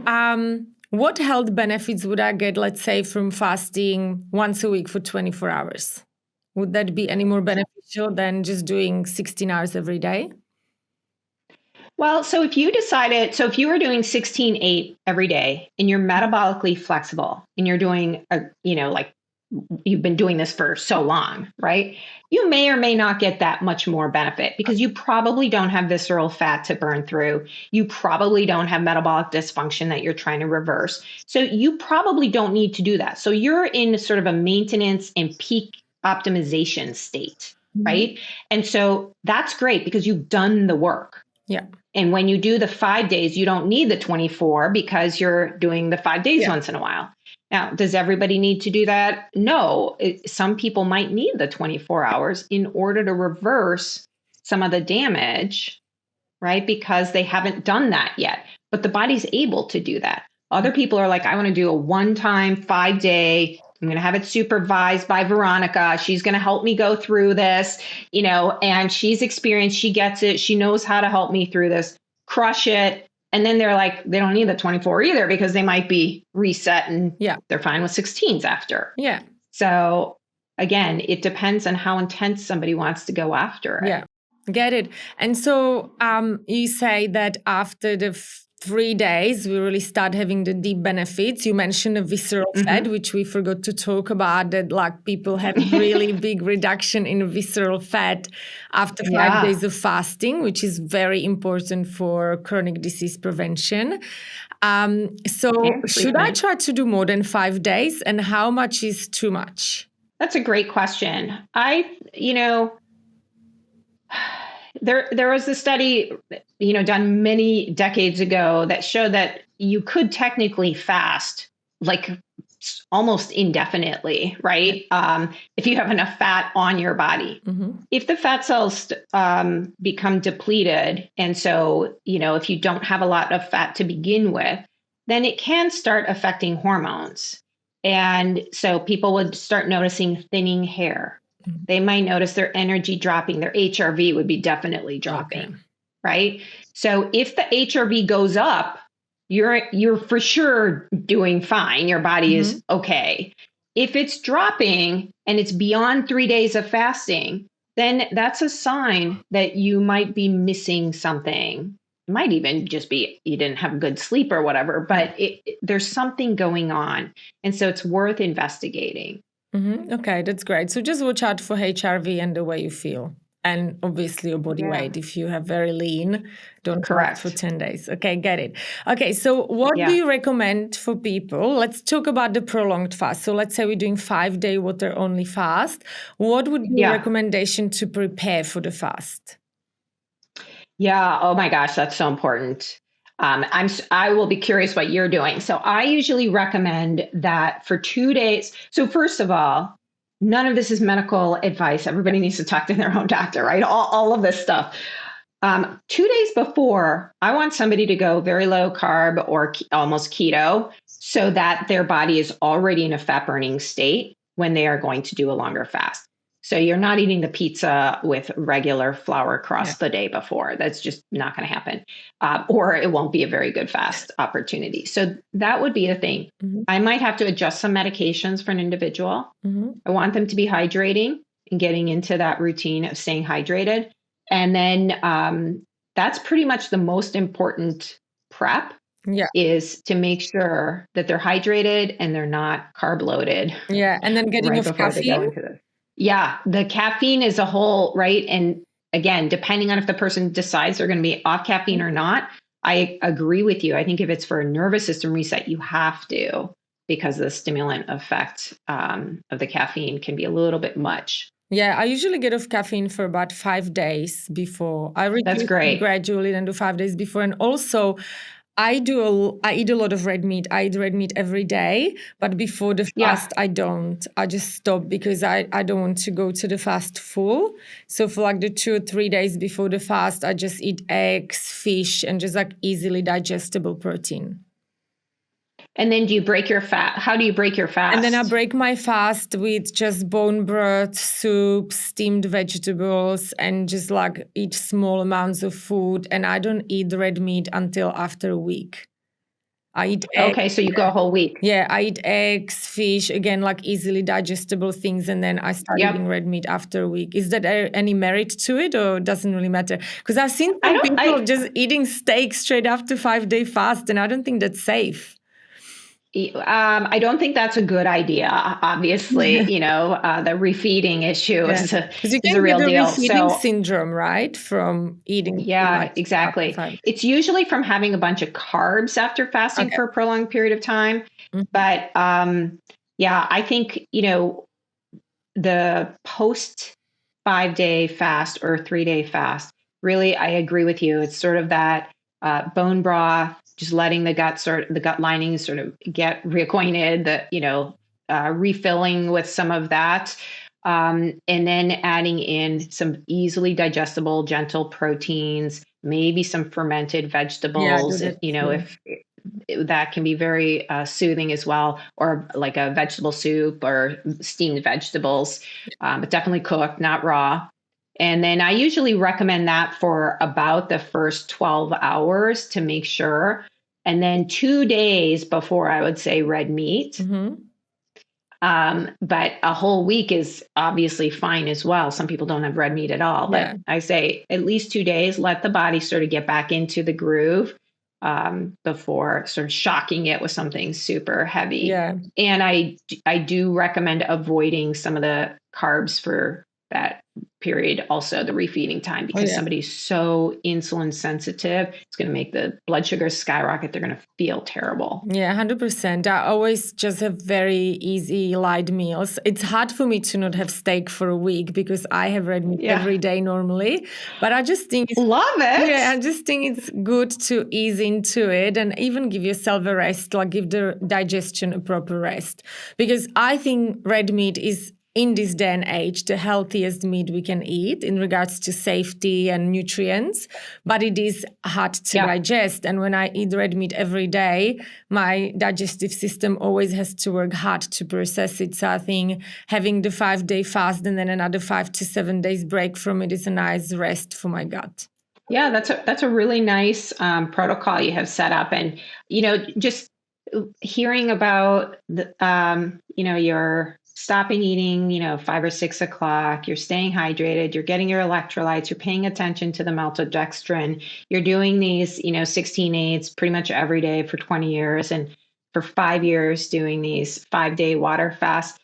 what health benefits would I get, let's say, from fasting once a week for 24 hours? Would that be any more beneficial than just doing 16 hours every day? Well, so if you were doing 16/8 every day and you're metabolically flexible and you're doing like you've been doing this for so long, right? You may or may not get that much more benefit because you probably don't have visceral fat to burn through. You probably don't have metabolic dysfunction that you're trying to reverse. So you probably don't need to do that. So you're in sort of a maintenance and peak optimization state, right? And so that's great because you've done the work. Yeah. And when you do the 5 days, you don't need the 24 because you're doing the 5 days once in a while. Now, does everybody need to do that? No. Some people might need the 24 hours in order to reverse some of the damage, right? Because they haven't done that yet. But the body's able to do that. Other people are like, I want to do a one-time 5-day. I'm going to have it supervised by Veronica. She's going to help me go through this, and she's experienced, she gets it. She knows how to help me through this, crush it. And then they're like, they don't need the 24 either because they might be reset and they're fine with 16s after. Yeah. So again, it depends on how intense somebody wants to go after it. Yeah. Get it. And so you say that after the 3 days, we really start having the deep benefits. You mentioned the visceral fat, which we forgot to talk about, that like people have really big reduction in visceral fat after 5 days of fasting, which is very important for chronic disease prevention. So should I try to do more than 5 days, and how much is too much? That's a great question. There was a study, done many decades ago that showed that you could technically fast like almost indefinitely, right? If you have enough fat on your body. If the fat cells become depleted, and so, if you don't have a lot of fat to begin with, then it can start affecting hormones. And so people would start noticing thinning hair. They might notice their energy dropping. Their HRV would be definitely dropping, right? So if the HRV goes up, you're for sure doing fine. Your body is okay. If it's dropping and it's beyond 3 days of fasting, then that's a sign that you might be missing something. It might even just be you didn't have good sleep or whatever, but there's something going on. And so it's worth investigating. Okay, that's great. So just watch out for HRV and the way you feel. And obviously your body weight. If you have very lean, don't fast for 10 days. Okay, get it. Okay, so what do you recommend for people? Let's talk about the prolonged fast. So let's say we're doing 5-day water only fast. What would be your recommendation to prepare for the fast? Yeah. Oh my gosh, that's so important. I will be curious what you're doing. So I usually recommend that for 2 days. So first of all, none of this is medical advice. Everybody needs to talk to their own doctor, right? All of this stuff. 2 days before, I want somebody to go very low carb or almost keto so that their body is already in a fat burning state when they are going to do a longer fast. So you're not eating the pizza with regular flour crust the day before. That's just not going to happen. Or it won't be a very good fast opportunity. So that would be a thing. I might have to adjust some medications for an individual. I want them to be hydrating and getting into that routine of staying hydrated. And then that's pretty much the most important prep is to make sure that they're hydrated and they're not carb loaded. Yeah. And then getting right off before caffeine. They go into this. Yeah. The caffeine is a whole, right? And again, depending on if the person decides they're going to be off caffeine or not, I agree with you. I think if it's for a nervous system reset, you have to, because the stimulant effect of the caffeine can be a little bit much. Yeah, I usually get off caffeine for about 5 days before. I reduce it gradually, then do 5 days before. And also, I eat a lot of red meat. I eat red meat every day, but before the fast, I don't. I just stop because I don't want to go to the fast full. So for like the 2 or 3 days before the fast, I just eat eggs, fish, and just like easily digestible protein. And then do you break your fast? How do you break your fast? And then I break my fast with just bone broth, soup, steamed vegetables, and just like eat small amounts of food. And I don't eat red meat until after a week. I eat eggs. Okay, so you go a whole week. Yeah, I eat eggs, fish, again, like easily digestible things. And then I start eating red meat after a week. Is there any merit to it or doesn't really matter? Because I've seen some people just eating steak straight after 5-day fast, and I don't think that's safe. I don't think that's a good idea. Obviously, the refeeding issue is a real deal. Refeeding syndrome, right? From eating. Yeah, exactly. It's usually from having a bunch of carbs after fasting for a prolonged period of time. But I think, the post 5-day fast or 3-day fast, really, I agree with you. It's sort of that bone broth, just letting the gut lining sort of get reacquainted, refilling with some of that. And then adding in some easily digestible, gentle proteins, maybe some fermented vegetables, if that can be very soothing as well, or like a vegetable soup or steamed vegetables, but definitely cooked, not raw. And then I usually recommend that for about the first 12 hours to make sure. And then 2 days before, I would say red meat. But a whole week is obviously fine as well. Some people don't have red meat at all. But I say at least 2 days, let the body sort of get back into the groove before sort of shocking it with something super heavy. And I do recommend avoiding some of the carbs for that period, also the refeeding time, because somebody's so insulin sensitive, it's going to make the blood sugar skyrocket. They're going to feel terrible. Yeah, 100%. I always just have very easy, light meals. It's hard for me to not have steak for a week because I have red meat every day normally. But I just think love it. Yeah, I just think it's good to ease into it and even give yourself a rest, like give the digestion a proper rest. Because I think red meat is, in this day and age, the healthiest meat we can eat in regards to safety and nutrients, but it is hard to digest. And when I eat red meat every day, my digestive system always has to work hard to process it. So I think having the 5-day fast and then another 5 to 7 days break from it is a nice rest for my gut. Yeah, that's a really nice protocol you have set up. And, just hearing about your stopping eating, 5 or 6 o'clock, you're staying hydrated, you're getting your electrolytes, you're paying attention to the maltodextrin, you're doing these, 16/8 pretty much every day for 20 years. And for 5 years doing these 5-day water fasts,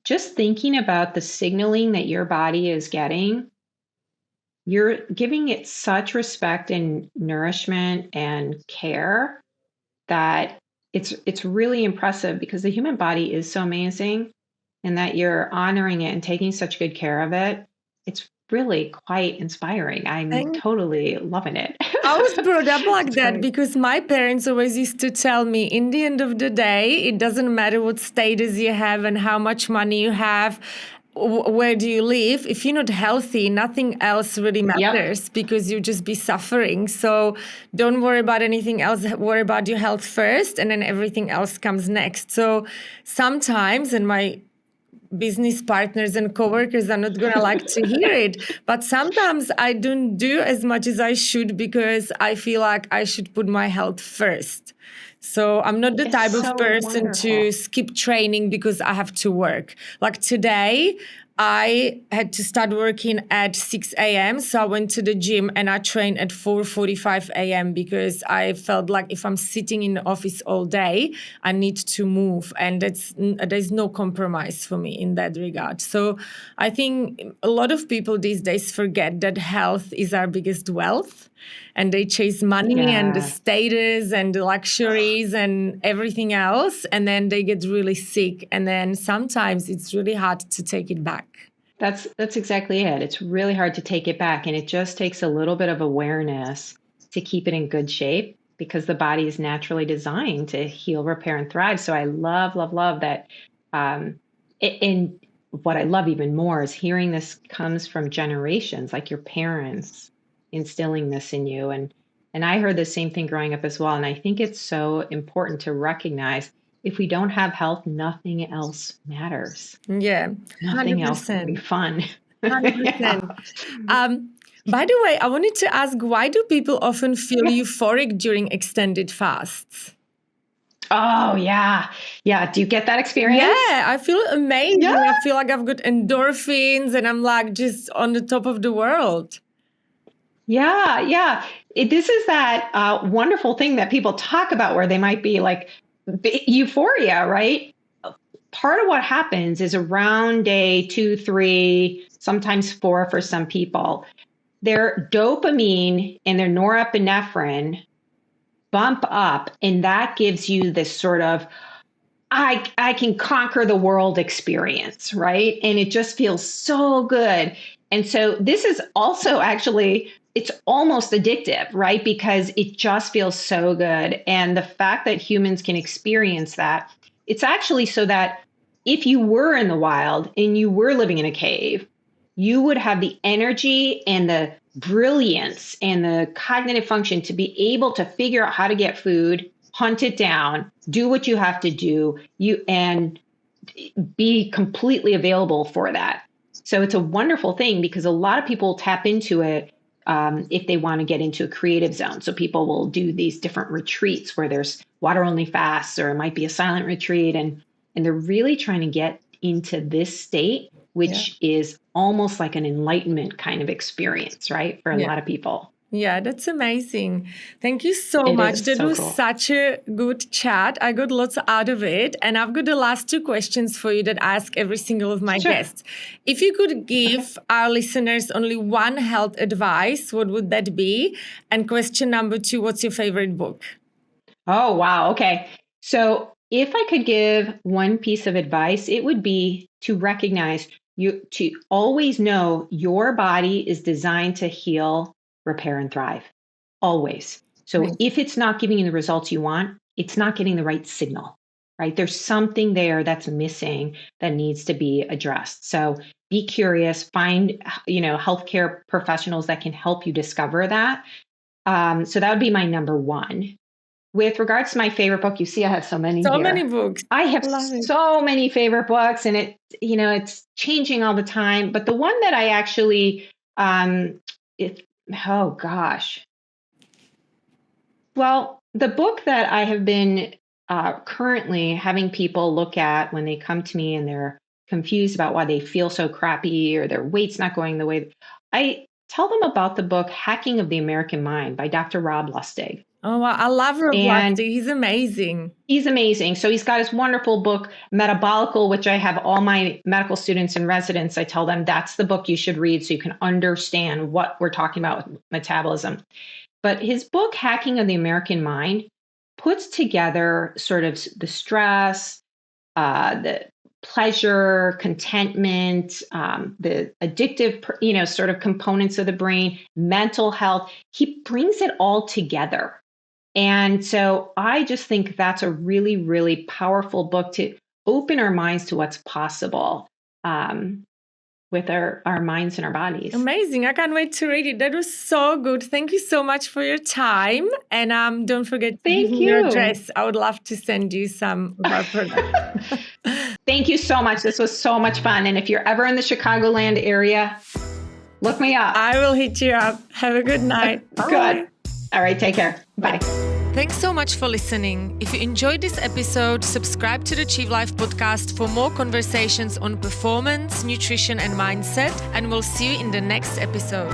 just thinking about the signaling that your body is getting, you're giving it such respect and nourishment and care that it's really impressive, because the human body is so amazing, and that you're honoring it and taking such good care of it. It's really quite inspiring. I'm Thank totally loving it. I was brought up like It's that great. because my parents always used to tell me, in the end of the day, it doesn't matter what status you have and how much money you have, where do you live. If you're not healthy, nothing else really Yep. matters because you'll just be suffering. So don't worry about anything else. Worry about your health first, and then everything else comes next. So sometimes, and my business partners and coworkers are not going to like to hear it, but sometimes I don't do as much as I should because I feel like I should put my health first. So I'm not the It's type of so person to wonderful. skip training because I have to work. Like today, I had to start working at 6 a.m. So I went to the gym and I trained at 4:45 a.m. because I felt like if I'm sitting in the office all day, I need to move. And there's no compromise for me in that regard. So I think a lot of people these days forget that health is our biggest wealth, and they chase money and the Yeah. status and the luxuries and everything else, and then they get really sick, and then sometimes it's really hard to take it back. That's exactly it. It's really hard to take it back, and it just takes a little bit of awareness to keep it in good shape because the body is naturally designed to heal, repair, and thrive. So I love, love, love that. Um, and what I love even more is hearing this comes from generations, like your parents instilling this in you. And I heard the same thing growing up as well. And I think it's so important to recognize if we don't have health, nothing else matters. Yeah, Nothing else can be 100%. fun. Yeah. 100%. Um, by the way, I wanted to ask, why do people often feel Yeah. euphoric during extended fasts? Oh, yeah. Yeah. Do you get that Yeah, experience? I feel Yeah. amazing. I feel like I've got endorphins and I'm like just on the top of the world. Yeah. Yeah. This is that wonderful thing that people talk about where they might be like euphoria, right? Part of what happens is around day two, three, sometimes four for some people, their dopamine and their norepinephrine bump up, and that gives you this sort of I can conquer the world experience, right? And it just feels so good. And so this is also actually it's almost addictive, right? Because it just feels so good. And the fact that humans can experience that, it's actually so that if you were in the wild and you were living in a cave, you would have the energy and the brilliance and the cognitive function to be able to figure out how to get food, hunt it down, do what you have to do, you and be completely available for that. So it's a wonderful thing because a lot of people tap into it if they want to get into a creative zone. So people will do these different retreats where there's water only fasts, or it might be a silent retreat, and they're really trying to get into this state, Yeah. which is almost like an enlightenment kind of experience, right? For a Yeah. lot of people. Yeah, that's amazing. Thank you so It much. is That so was cool. such a good chat. I got lots out of it. And I've got the last two questions for you that I ask every single of my Sure. guests. If you could Okay. give our listeners only one health advice, what would that be? And question number two, what's your favorite book? Oh, wow. Okay. So if I could give one piece of advice, it would be to recognize you to always know your body is designed to heal, repair, and thrive. Always. So Amazing. if it's not giving you the results you want, it's not getting the right signal, right? There's something there that's missing that needs to be addressed. So be curious, find, healthcare professionals that can help you discover that. So that would be my number one. With regards to my favorite book, you see I have so many So many here. books. I have Love it. so many favorite books, and it's changing all the time. But the one that I actually it oh gosh. Well, the book that I have been currently having people look at when they come to me and they're confused about why they feel so crappy or their weight's not going the way, I tell them about the book Hacking of the American Mind by Dr. Rob Lustig. Oh, wow. I love Rob And Lustig. He's amazing. he's amazing. So he's got his wonderful book, Metabolical, which I have all my medical students and residents. I tell them that's the book you should read so you can understand what we're talking about with metabolism. But his book, Hacking of the American Mind, puts together sort of the stress, the pleasure, contentment, the addictive, sort of components of the brain, mental health. He brings it all together. And so I just think that's a really, really powerful book to open our minds to what's possible with our minds and our bodies. Amazing. I can't wait to read it. That was so good. Thank you so much for your time. And don't forget to give me your address. I would love to send you some of our products. Thank you so much. This was so much fun. And if you're ever in the Chicagoland area, look me up. I will hit you up. Have a good night. Good. All right. Take care. Bye. Thanks so much for listening. If you enjoyed this episode, subscribe to the Achieve Life podcast for more conversations on performance, nutrition, and mindset. And we'll see you in the next episode.